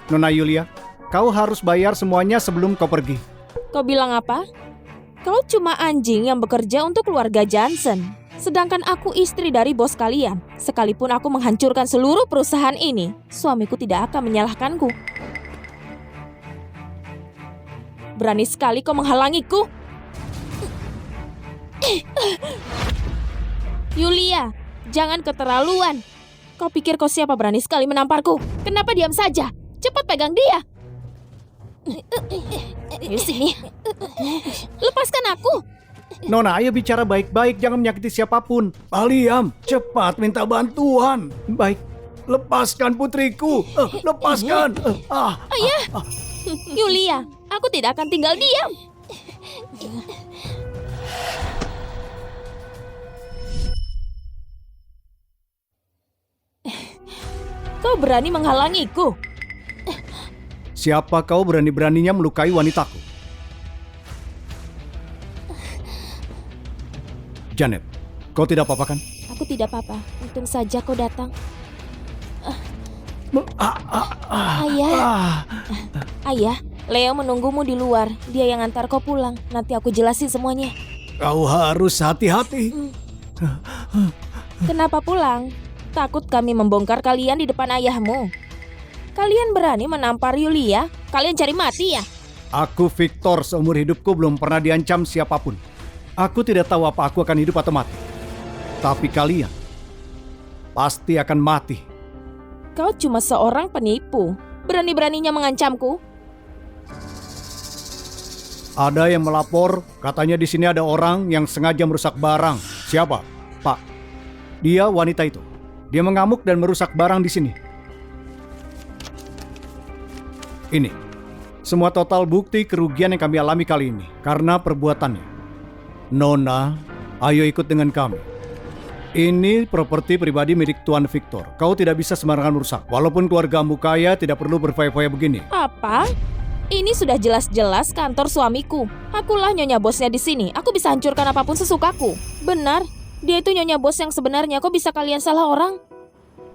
Nona Yulia, kau harus bayar semuanya sebelum kau pergi. Kau bilang apa? Kau cuma anjing yang bekerja untuk keluarga Johnson. Sedangkan aku istri dari bos kalian. Sekalipun aku menghancurkan seluruh perusahaan ini, suamiku tidak akan menyalahkanku. Berani sekali kau menghalangiku. Yulia, jangan keterlaluan. Kau pikir kau siapa berani sekali menamparku? Kenapa diam saja? Cepat pegang dia. Ayo sini. Lepaskan aku. Nona, ayo bicara baik-baik, jangan menyakiti siapapun. Paliam, cepat minta bantuan. Baik, lepaskan putriku. Lepaskan. Ayah. Yulia, aku tidak akan tinggal diam. Kau berani menghalangiku? Siapa kau berani-beraninya melukai wanitaku? Janet, kau tidak apa-apa kan? Aku tidak apa-apa. Untung saja kau datang. Ayah, Leo menunggumu di luar. Dia yang antar kau pulang. Nanti aku jelasin semuanya. Kau harus hati-hati. Kenapa pulang? Takut kami membongkar kalian di depan ayahmu. Kalian berani menampar Yulia? Kalian cari mati ya? Aku Victor, seumur hidupku belum pernah diancam siapapun. Aku tidak tahu apa aku akan hidup atau mati. Tapi kalian pasti akan mati. Kau cuma seorang penipu. Berani-beraninya mengancamku. Ada yang melapor, katanya di sini ada orang yang sengaja merusak barang. Siapa? Pak. Dia wanita itu. Dia mengamuk dan merusak barang di sini. Ini, semua total bukti kerugian yang kami alami kali ini karena perbuatannya. Nona, ayo ikut dengan kami. Ini properti pribadi milik Tuan Victor. Kau tidak bisa sembarangan merusak. Walaupun keluargamu kaya, tidak perlu berfoya-foya begini. Apa? Ini sudah jelas-jelas kantor suamiku. Akulah nyonya bosnya di sini. Aku bisa hancurkan apapun sesukaku. Benar, dia itu nyonya bos yang sebenarnya. Kok bisa kalian salah orang?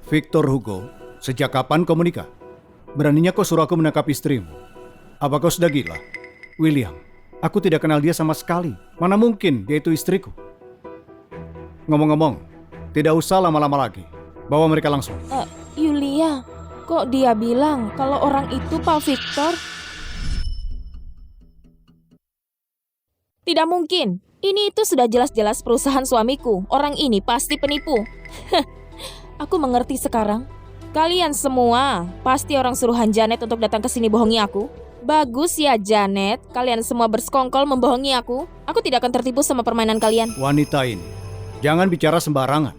Victor Hugo, sejak kapan kau menikah? Beraninya kau suruh aku menangkap istrimu. Apa kau sudah gila? William, aku tidak kenal dia sama sekali. Mana mungkin dia itu istriku? Ngomong-ngomong, tidak usah lama-lama lagi. Bawa mereka langsung. Yulia, kok dia bilang kalau orang itu Pak Victor? Tidak mungkin. Ini itu sudah jelas-jelas perusahaan suamiku. Orang ini pasti penipu. Aku mengerti sekarang. Kalian semua pasti orang suruhan Janet untuk datang ke sini bohongi aku. Bagus ya Janet, kalian semua bersekongkol membohongi aku. Aku tidak akan tertipu sama permainan kalian. Wanita ini, jangan bicara sembarangan.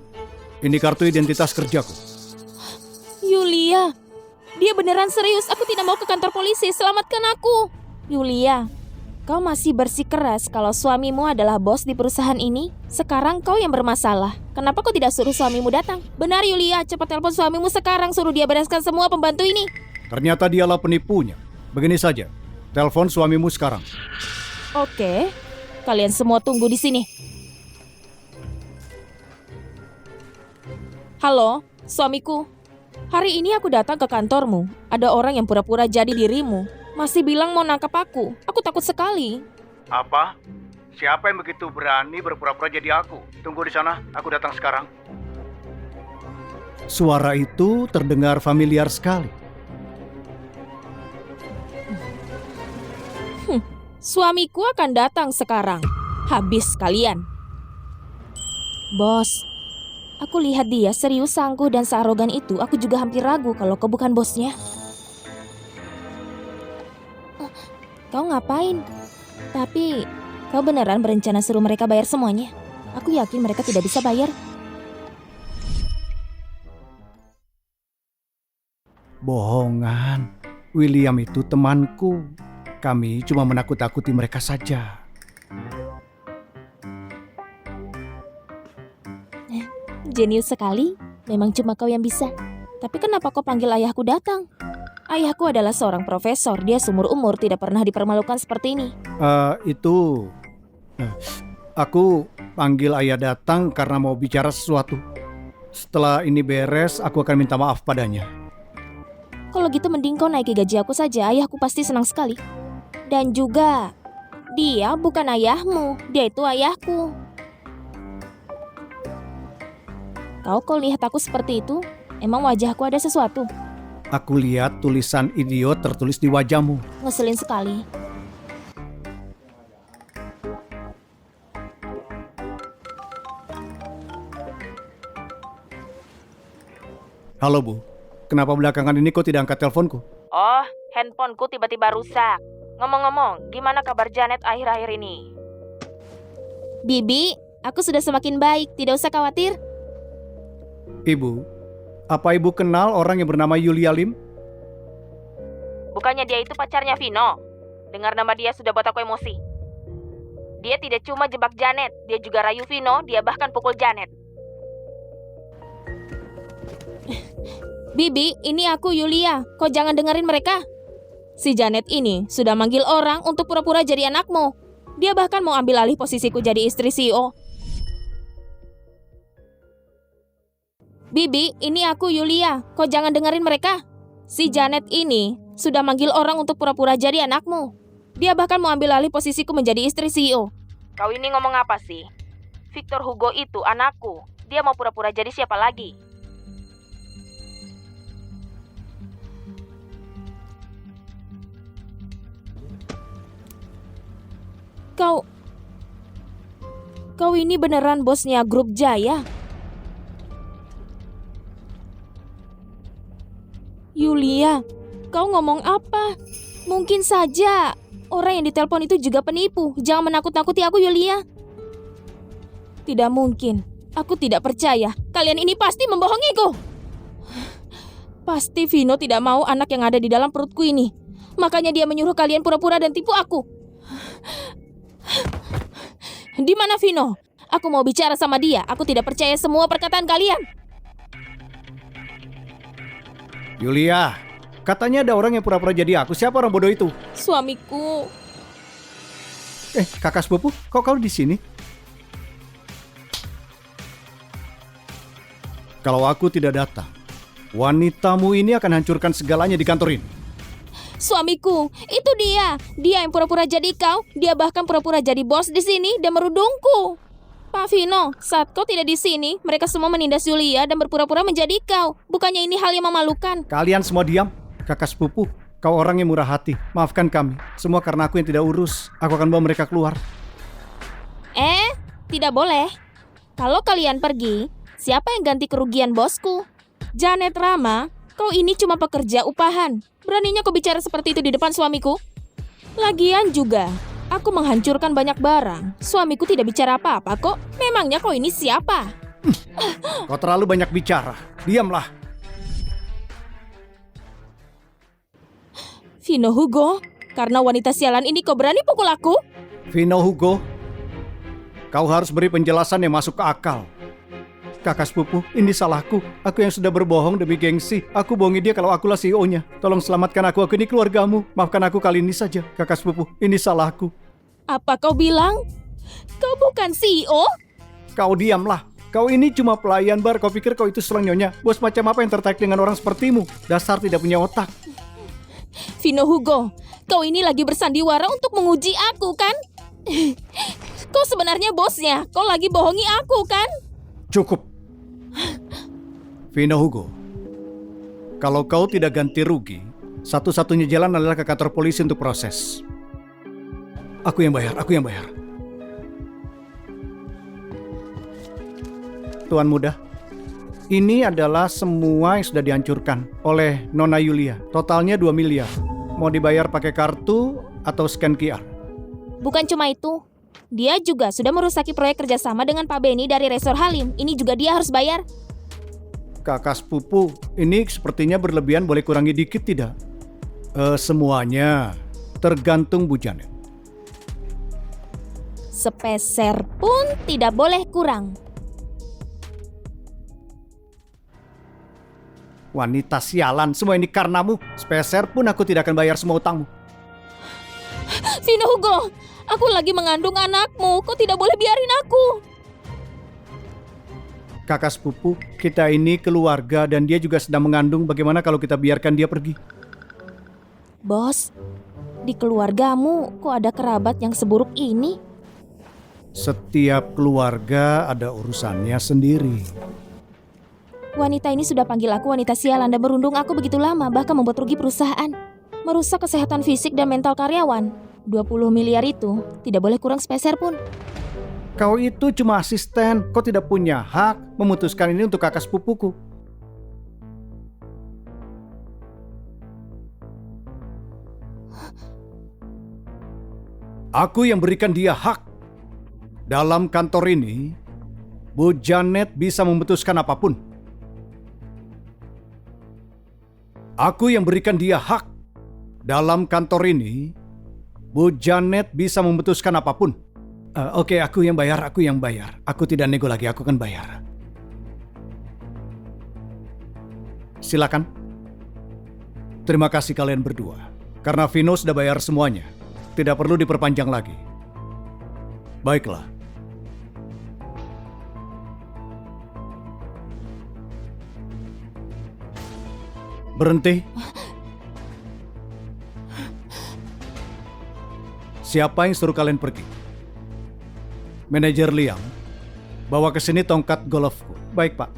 Ini kartu identitas kerjaku. Yulia, dia beneran serius. Aku tidak mau ke kantor polisi. Selamatkan aku. Yulia, kau masih bersikeras kalau suamimu adalah bos di perusahaan ini? Sekarang kau yang bermasalah. Kenapa kau tidak suruh suamimu datang? Benar Yulia, cepat telepon suamimu sekarang. Suruh dia bereskan semua pembantu ini. Ternyata dialah penipunya. Begini saja, telepon suamimu sekarang. Oke, kalian semua tunggu di sini. Halo, suamiku. Hari ini aku datang ke kantormu. Ada orang yang pura-pura jadi dirimu. Masih bilang mau nangkap aku. Aku takut sekali. Apa? Siapa yang begitu berani berpura-pura jadi aku? Tunggu di sana, aku datang sekarang. Suara itu terdengar familiar sekali. Suamiku akan datang sekarang. Habis kalian. Bos, aku lihat dia serius, sanggup, dan searogan itu. Aku juga hampir ragu kalau kau bukan bosnya. Kau ngapain? Tapi kau beneran berencana suruh mereka bayar semuanya? Aku yakin mereka tidak bisa bayar. Bohongan. William itu temanku. Kami cuma menakut-takuti mereka saja. Jenius sekali. Memang cuma kau yang bisa. Tapi kenapa kau panggil ayahku datang? Ayahku adalah seorang profesor. Dia seumur umur tidak pernah dipermalukan seperti ini. Aku panggil ayah datang karena mau bicara sesuatu. Setelah ini beres, aku akan minta maaf padanya. Kalau gitu mending kau naiki gaji aku saja. Ayahku pasti senang sekali. Dan juga, dia bukan ayahmu. Dia itu ayahku. Kau lihat aku seperti itu? Emang wajahku ada sesuatu? Aku lihat tulisan idiot tertulis di wajahmu. Ngeselin sekali. Halo Bu, kenapa belakangan ini kau tidak angkat teleponku? Oh, handphoneku tiba-tiba rusak. Ngomong-ngomong, gimana kabar Janet akhir-akhir ini? Bibi, aku sudah semakin baik, tidak usah khawatir. Ibu, apa Ibu kenal orang yang bernama Yulia Lim? Bukannya dia itu pacarnya Vino? Dengar nama dia sudah buat aku emosi. Dia tidak cuma jebak Janet, dia juga rayu Vino, dia bahkan pukul Janet. Bibi, ini aku Yulia. Kau jangan dengerin mereka. Si Janet ini sudah manggil orang untuk pura-pura jadi anakmu. Dia bahkan mau ambil alih posisiku jadi istri CEO. Bibi, ini aku Yulia. Kau jangan dengerin mereka. Si Janet ini sudah manggil orang untuk pura-pura jadi anakmu. Dia bahkan mau ambil alih posisiku menjadi istri CEO. Kau ini ngomong apa sih? Victor Hugo itu anakku. Dia mau pura-pura jadi siapa lagi? Kau ini beneran bosnya Grup Jaya? Yulia, kau ngomong apa? Mungkin saja orang yang ditelepon itu juga penipu. Jangan menakut-nakuti aku, Yulia. Tidak mungkin. Aku tidak percaya. Kalian ini pasti membohongiku. Pasti Vino tidak mau anak yang ada di dalam perutku ini. Makanya dia menyuruh kalian pura-pura dan tipu aku. Di mana Vino? Aku mau bicara sama dia. Aku tidak percaya semua perkataan kalian. Yulia, katanya ada orang yang pura-pura jadi aku. Siapa orang bodoh itu? Suamiku. Kakak sepupu, kok kau di sini? Kalau aku tidak datang, wanitamu ini akan hancurkan segalanya di kantor ini. Suamiku, itu dia. Dia yang pura-pura jadi kau. Dia bahkan pura-pura jadi bos di sini dan merudungku. Pak Vino, saat kau tidak di sini, mereka semua menindas Yulia dan berpura-pura menjadi kau. Bukannya ini hal yang memalukan? Kalian semua diam. Kakak sepupu, kau orang yang murah hati. Maafkan kami. Semua karena aku yang tidak urus. Aku akan bawa mereka keluar. Tidak boleh. Kalau kalian pergi, siapa yang ganti kerugian bosku? Janet Rama, kau ini cuma pekerja upahan. Beraninya kau bicara seperti itu di depan suamiku? Lagian juga, aku menghancurkan banyak barang. Suamiku tidak bicara apa-apa kok. Memangnya kau ini siapa? Kau terlalu banyak bicara. Diamlah. Vino Hugo, karena wanita sialan ini kau berani pukul aku? Vino Hugo, kau harus beri penjelasan yang masuk ke akal. Kakak sepupu, ini salahku. Aku yang sudah berbohong demi gengsi. Aku bohongi dia kalau akulah CEO-nya. Tolong selamatkan aku ini keluargamu. Maafkan aku kali ini saja. Kakak sepupu, ini salahku. Apa kau bilang? Kau bukan CEO? Kau diamlah. Kau ini cuma pelayan bar. Kau pikir kau itu seorang nyonya? Bos macam apa yang tertarik dengan orang sepertimu? Dasar tidak punya otak. Vino Hugo, kau ini lagi bersandiwara untuk menguji aku kan? Kau sebenarnya bosnya. Kau lagi bohongi aku kan? Cukup. Vino Hugo, kalau kau tidak ganti rugi, satu-satunya jalan adalah ke kantor polisi untuk proses. Aku yang bayar. Tuan Muda. Ini adalah semua yang sudah dihancurkan oleh Nona Yulia. Totalnya 2 miliar. Mau dibayar pakai kartu atau scan QR? Bukan cuma itu. Dia juga sudah merusaki proyek kerjasama dengan Pak Benny dari Resor Halim. Ini juga dia harus bayar. Kakak sepupu, ini sepertinya berlebihan, boleh kurangi dikit tidak? Semuanya tergantung Bu Janet. Sepeser pun tidak boleh kurang. Wanita sialan, semua ini karenamu. Sepeser pun aku tidak akan bayar semua utangmu. Vino Hugo, aku lagi mengandung anakmu. Kau tidak boleh biarin aku. Kakak sepupu, kita ini keluarga dan dia juga sedang mengandung. Bagaimana kalau kita biarkan dia pergi? Bos, di keluargamu kok ada kerabat yang seburuk ini? Setiap keluarga ada urusannya sendiri. Wanita ini sudah panggil aku wanita sialan dan merundung aku begitu lama, bahkan membuat rugi perusahaan. Merusak kesehatan fisik dan mental karyawan. 20 miliar itu tidak boleh kurang sepeser pun. Kau itu cuma asisten, kau tidak punya hak memutuskan ini untuk kakak sepupuku. Aku yang berikan dia hak. Dalam kantor ini, Bu Janet bisa memutuskan apapun. Aku yang berikan dia hak. Dalam kantor ini, Bu Janet bisa memutuskan apapun. Oke, aku yang bayar. Aku tidak nego lagi, aku akan bayar. Silakan. Terima kasih kalian berdua. Karena Vino sudah bayar semuanya. Tidak perlu diperpanjang lagi. Baiklah. Berhenti. Siapa yang suruh kalian pergi? Manajer Liang, bawa ke sini tongkat golfku. Baik, Pak.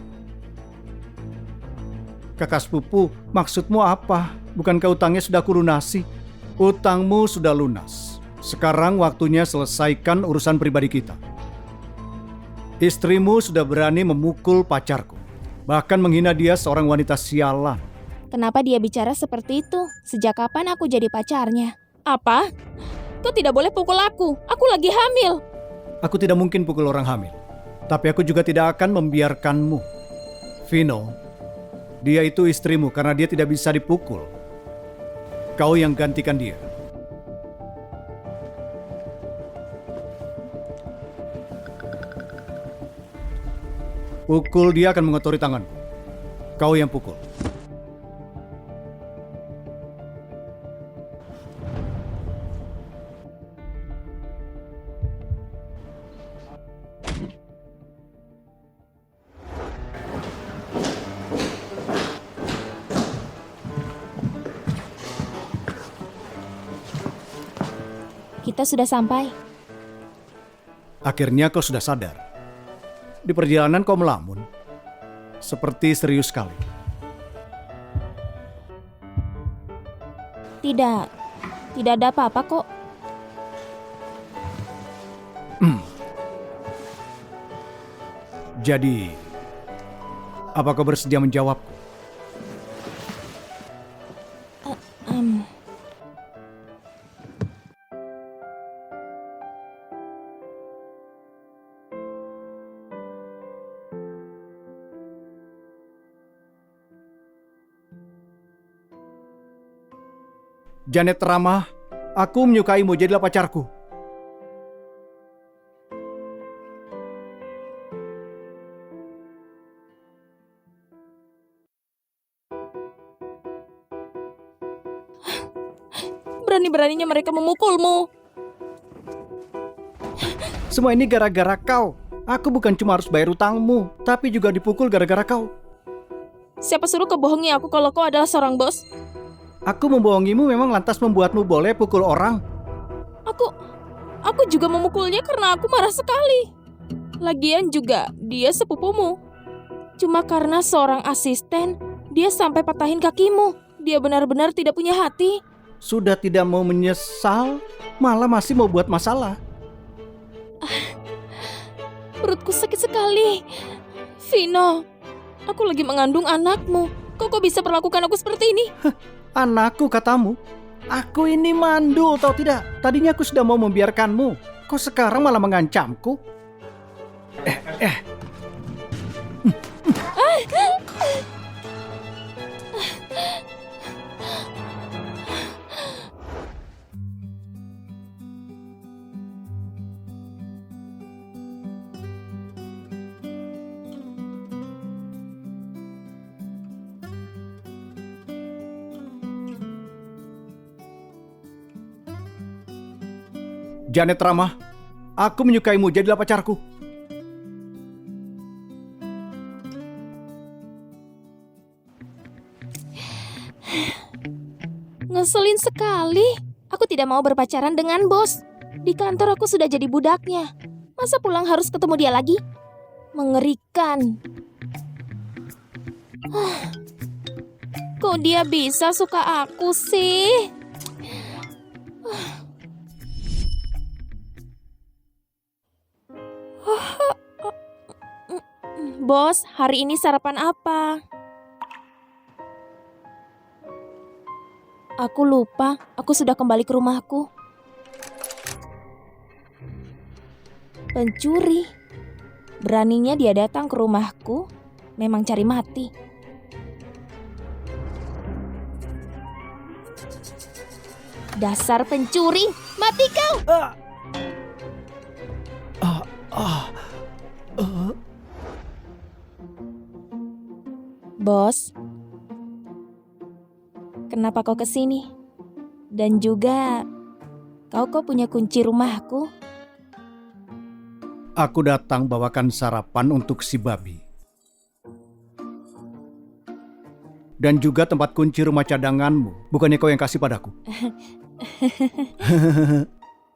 Kakak sepupu, maksudmu apa? Bukankah utangnya sudah kulunasi? Utangmu sudah lunas. Sekarang waktunya selesaikan urusan pribadi kita. Istrimu sudah berani memukul pacarku. Bahkan menghina dia seorang wanita sialan. Kenapa dia bicara seperti itu? Sejak kapan aku jadi pacarnya? Apa? Kau tidak boleh pukul aku. Aku lagi hamil. Aku tidak mungkin pukul orang hamil. Tapi aku juga tidak akan membiarkanmu. Vino, dia itu istrimu karena dia tidak bisa dipukul. Kau yang gantikan dia. Pukul dia akan mengotori tanganku. Kau yang pukul. Kita sudah sampai. Akhirnya kau sudah sadar. Di perjalanan kau melamun. Seperti serius sekali. Tidak ada apa-apa kok. Jadi, apa kau bersedia menjawabku? Janet Ramah, aku menyukaimu, jadilah pacarku. Berani-beraninya mereka memukulmu. Semua ini gara-gara kau. Aku bukan cuma harus bayar utangmu, tapi juga dipukul gara-gara kau. Siapa suruh kau bohongi aku kalau kau adalah seorang bos? Aku membohongimu memang lantas membuatmu boleh pukul orang. Aku juga memukulnya karena aku marah sekali. Lagian juga dia sepupumu. Cuma karena seorang asisten, dia sampai patahin kakimu. Dia benar-benar tidak punya hati. Sudah tidak mau menyesal, malah masih mau buat masalah. Perutku sakit sekali. Vino, aku lagi mengandung anakmu. Kok bisa perlakukan aku seperti ini? Anakku katamu? Aku ini mandul atau tidak? Tadinya aku sudah mau membiarkanmu. Kok sekarang malah mengancamku? Janet Rama, aku menyukaimu, jadilah pacarku. Ngeselin sekali. Aku tidak mau berpacaran dengan bos. Di kantor aku sudah jadi budaknya. Masa pulang harus ketemu dia lagi? Mengerikan. Kok dia bisa suka aku sih? Bos, hari ini sarapan apa? Aku lupa, aku sudah kembali ke rumahku. Pencuri. Beraninya dia datang ke rumahku, memang cari mati. Dasar pencuri, mati kau! Bos, kenapa kau kesini? Dan juga, kau punya kunci rumahku? Aku datang bawakan sarapan untuk si babi. Dan juga tempat kunci rumah cadanganmu. Bukannya kau yang kasih padaku?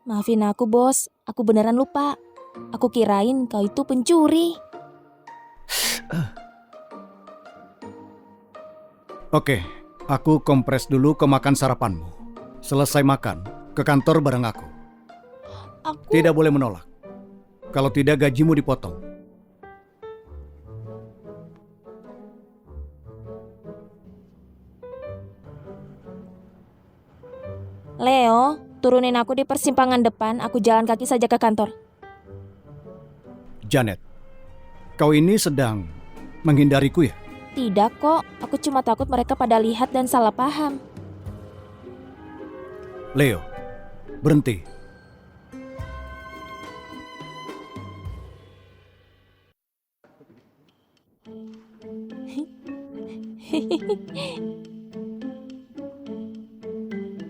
Maafin aku, bos. Aku beneran lupa. Aku kirain kau itu pencuri. Oke, aku kompres dulu ke makan sarapanmu. Selesai makan, ke kantor bareng aku. Tidak boleh menolak. Kalau tidak, gajimu dipotong. Leo, turunin aku di persimpangan depan. Aku jalan kaki saja ke kantor. Janet, kau ini sedang menghindariku ya? Tidak kok, aku cuma takut mereka pada lihat dan salah paham. Leo, berhenti.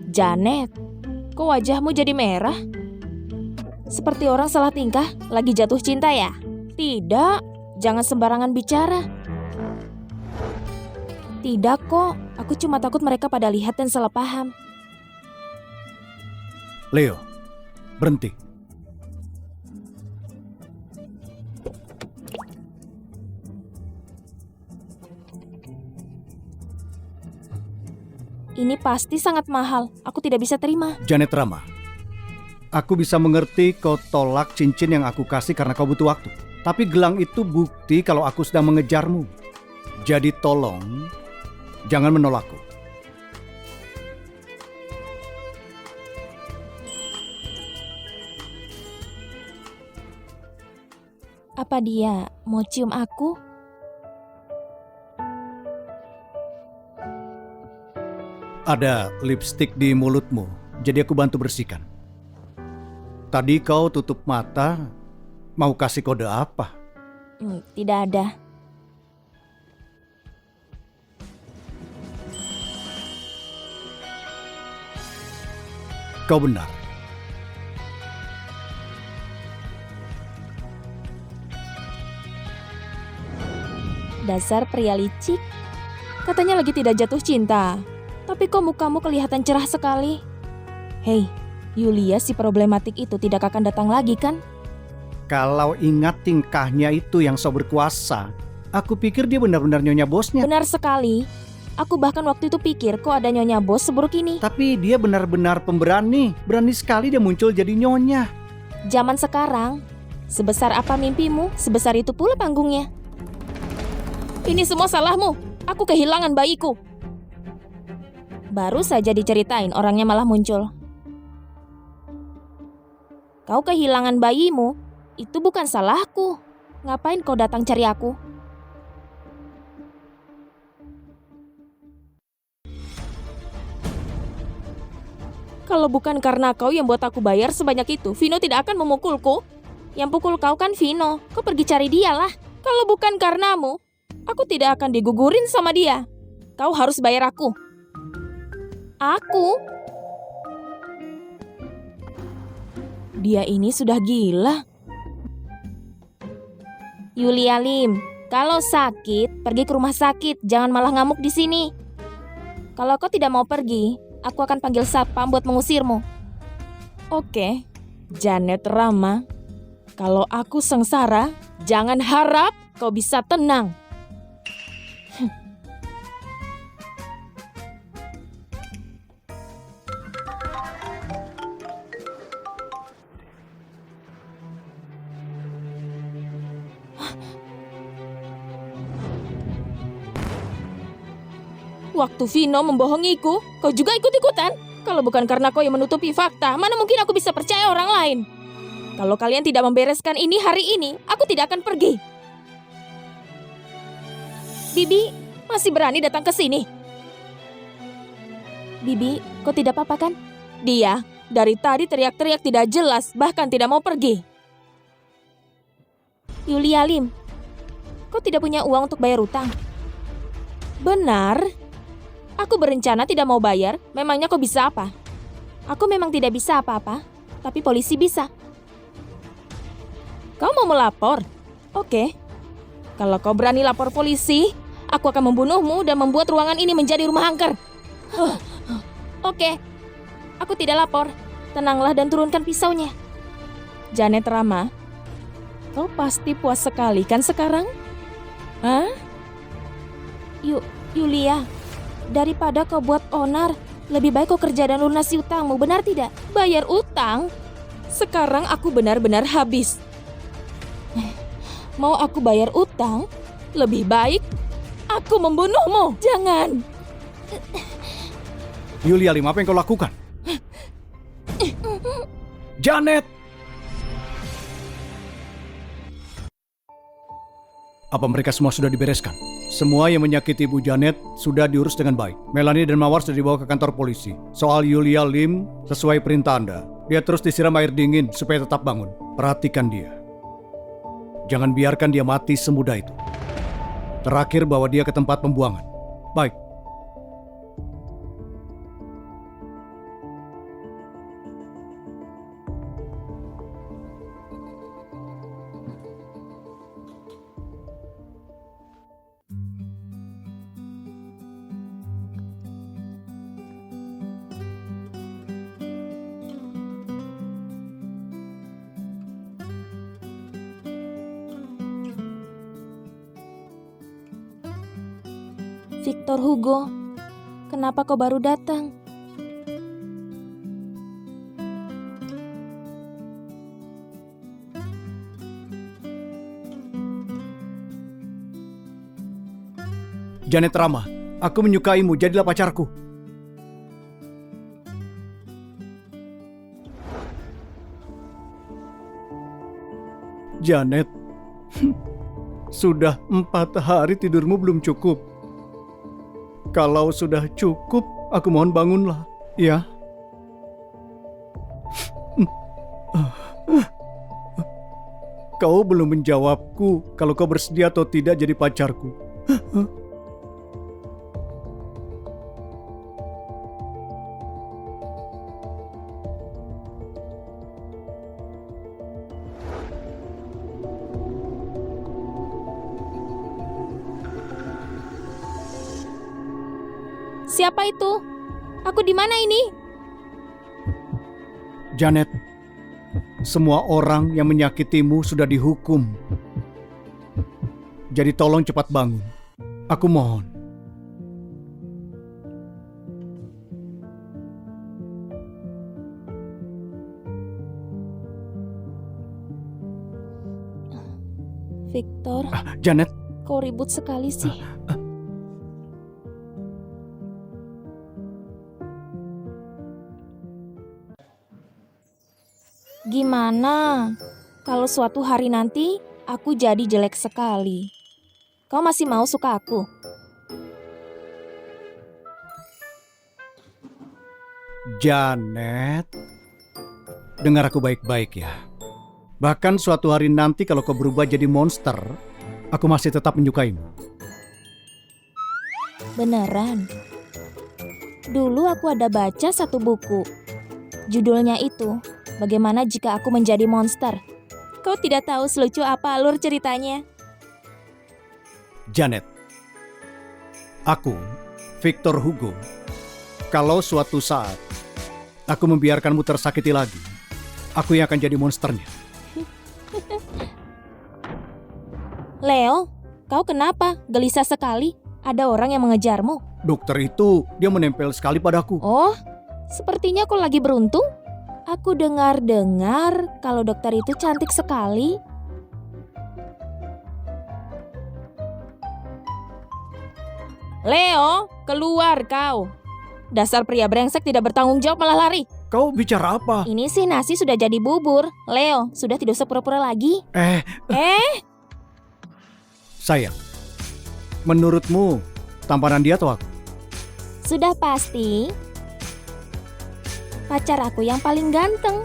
Janet, kok wajahmu jadi merah? Seperti orang salah tingkah, lagi jatuh cinta ya? Tidak, jangan sembarangan bicara. Tidak kok, aku cuma takut mereka pada lihat dan salah paham. Leo, berhenti. Ini pasti sangat mahal, aku tidak bisa terima. Janet Rama, aku bisa mengerti kau tolak cincin yang aku kasih karena kau butuh waktu. Tapi gelang itu bukti kalau aku sedang mengejarmu. Jadi tolong, jangan menolakku. Apa dia mau cium aku? Ada lipstik di mulutmu, jadi aku bantu bersihkan. Tadi kau tutup mata, mau kasih kode apa? Tidak ada. Kau benar. Dasar pria licik. Katanya lagi tidak jatuh cinta. Tapi kok mukamu kelihatan cerah sekali? Hei, Yulia si problematik itu tidak akan datang lagi kan? Kalau ingat tingkahnya itu yang so berkuasa, aku pikir dia benar-benar nyonya bosnya. Benar sekali. Aku bahkan waktu itu pikir kok ada nyonya bos seburuk ini. Tapi dia benar-benar pemberani. Berani sekali dia muncul jadi nyonya. Zaman sekarang, sebesar apa mimpimu, sebesar itu pula panggungnya. Ini semua salahmu. Aku kehilangan bayiku. Baru saja diceritain, orangnya malah muncul. Kau kehilangan bayimu? Itu bukan salahku. Ngapain kau datang cari aku? Kalau bukan karena kau yang buat aku bayar sebanyak itu, Vino tidak akan memukulku. Yang pukul kau kan Vino. Kau pergi cari dia lah. Kalau bukan karenamu, aku tidak akan digugurin sama dia. Kau harus bayar aku. Aku? Dia ini sudah gila. Yulia Lim, kalau sakit, pergi ke rumah sakit. Jangan malah ngamuk di sini. Kalau kau tidak mau pergi, aku akan panggil satpam buat mengusirmu. Oke, Janet Rama. Kalau aku sengsara, jangan harap kau bisa tenang. Waktu Vino membohongiku, kau juga ikut-ikutan. Kalau bukan karena kau yang menutupi fakta, mana mungkin aku bisa percaya orang lain. Kalau kalian tidak membereskan ini hari ini, aku tidak akan pergi. Bibi, masih berani datang ke sini? Bibi, kau tidak apa-apa kan? Dia dari tadi teriak-teriak tidak jelas, bahkan tidak mau pergi. Yulia Lim, kau tidak punya uang untuk bayar utang? Benar. Aku berencana tidak mau bayar, memangnya kau bisa apa? Aku memang tidak bisa apa-apa, tapi polisi bisa. Kau mau melapor? Oke. Kalau kau berani lapor polisi, aku akan membunuhmu dan membuat ruangan ini menjadi rumah angker. Oke. Aku tidak lapor. Tenanglah dan turunkan pisaunya. Janet Rama, kau pasti puas sekali kan sekarang? Hah? Yulia, daripada kau buat onar, lebih baik kau kerja dan lunasi utangmu, benar tidak? Bayar utang? Sekarang aku benar-benar habis. Mau aku bayar utang? Lebih baik aku membunuhmu. Jangan. Yulia Lim, apa yang kau lakukan? Janet! Apa mereka semua sudah dibereskan? Semua yang menyakiti Ibu Janet sudah diurus dengan baik. Melanie dan Mawar sudah dibawa ke kantor polisi. Soal Yulia Lim, sesuai perintah Anda, dia terus disiram air dingin supaya tetap bangun. Perhatikan dia. Jangan biarkan dia mati semudah itu. Terakhir bawa dia ke tempat pembuangan. Baik. Victor Hugo, kenapa kau baru datang? Janet Rama, aku menyukaimu, jadilah pacarku. Janet, sudah 4 hari tidurmu belum cukup. Kalau sudah cukup, aku mohon bangunlah, ya. Kau belum menjawabku kalau kau bersedia atau tidak jadi pacarku. Siapa itu? Aku di mana ini? Janet, semua orang yang menyakitimu sudah dihukum. Jadi tolong cepat bangun. Aku mohon. Victor, Janet, Kau ribut sekali sih. Gimana kalau suatu hari nanti aku jadi jelek sekali? Kau masih mau suka aku? Janet, dengar aku baik-baik ya. Bahkan suatu hari nanti kalau kau berubah jadi monster, aku masih tetap menyukaimu. Beneran. Dulu aku ada baca satu buku. Judulnya itu, Bagaimana Jika Aku Menjadi Monster. Kau tidak tahu selucu apa alur ceritanya? Janet, aku, Victor Hugo, kalau suatu saat aku membiarkanmu tersakiti lagi, aku yang akan jadi monsternya. Leo, kau kenapa? Gelisah sekali. Ada orang yang mengejarmu. Dokter itu, dia menempel sekali padaku. Oh, sepertinya kau lagi beruntung. Aku dengar-dengar kalau dokter itu cantik sekali. Leo, keluar kau. Dasar pria brengsek tidak bertanggung jawab malah lari. Kau bicara apa? Ini sih nasi sudah jadi bubur. Leo, sudah tidak usah pura-pura lagi. Sayang, menurutmu tamparan dia atau aku? Sudah pasti pacar aku yang paling ganteng.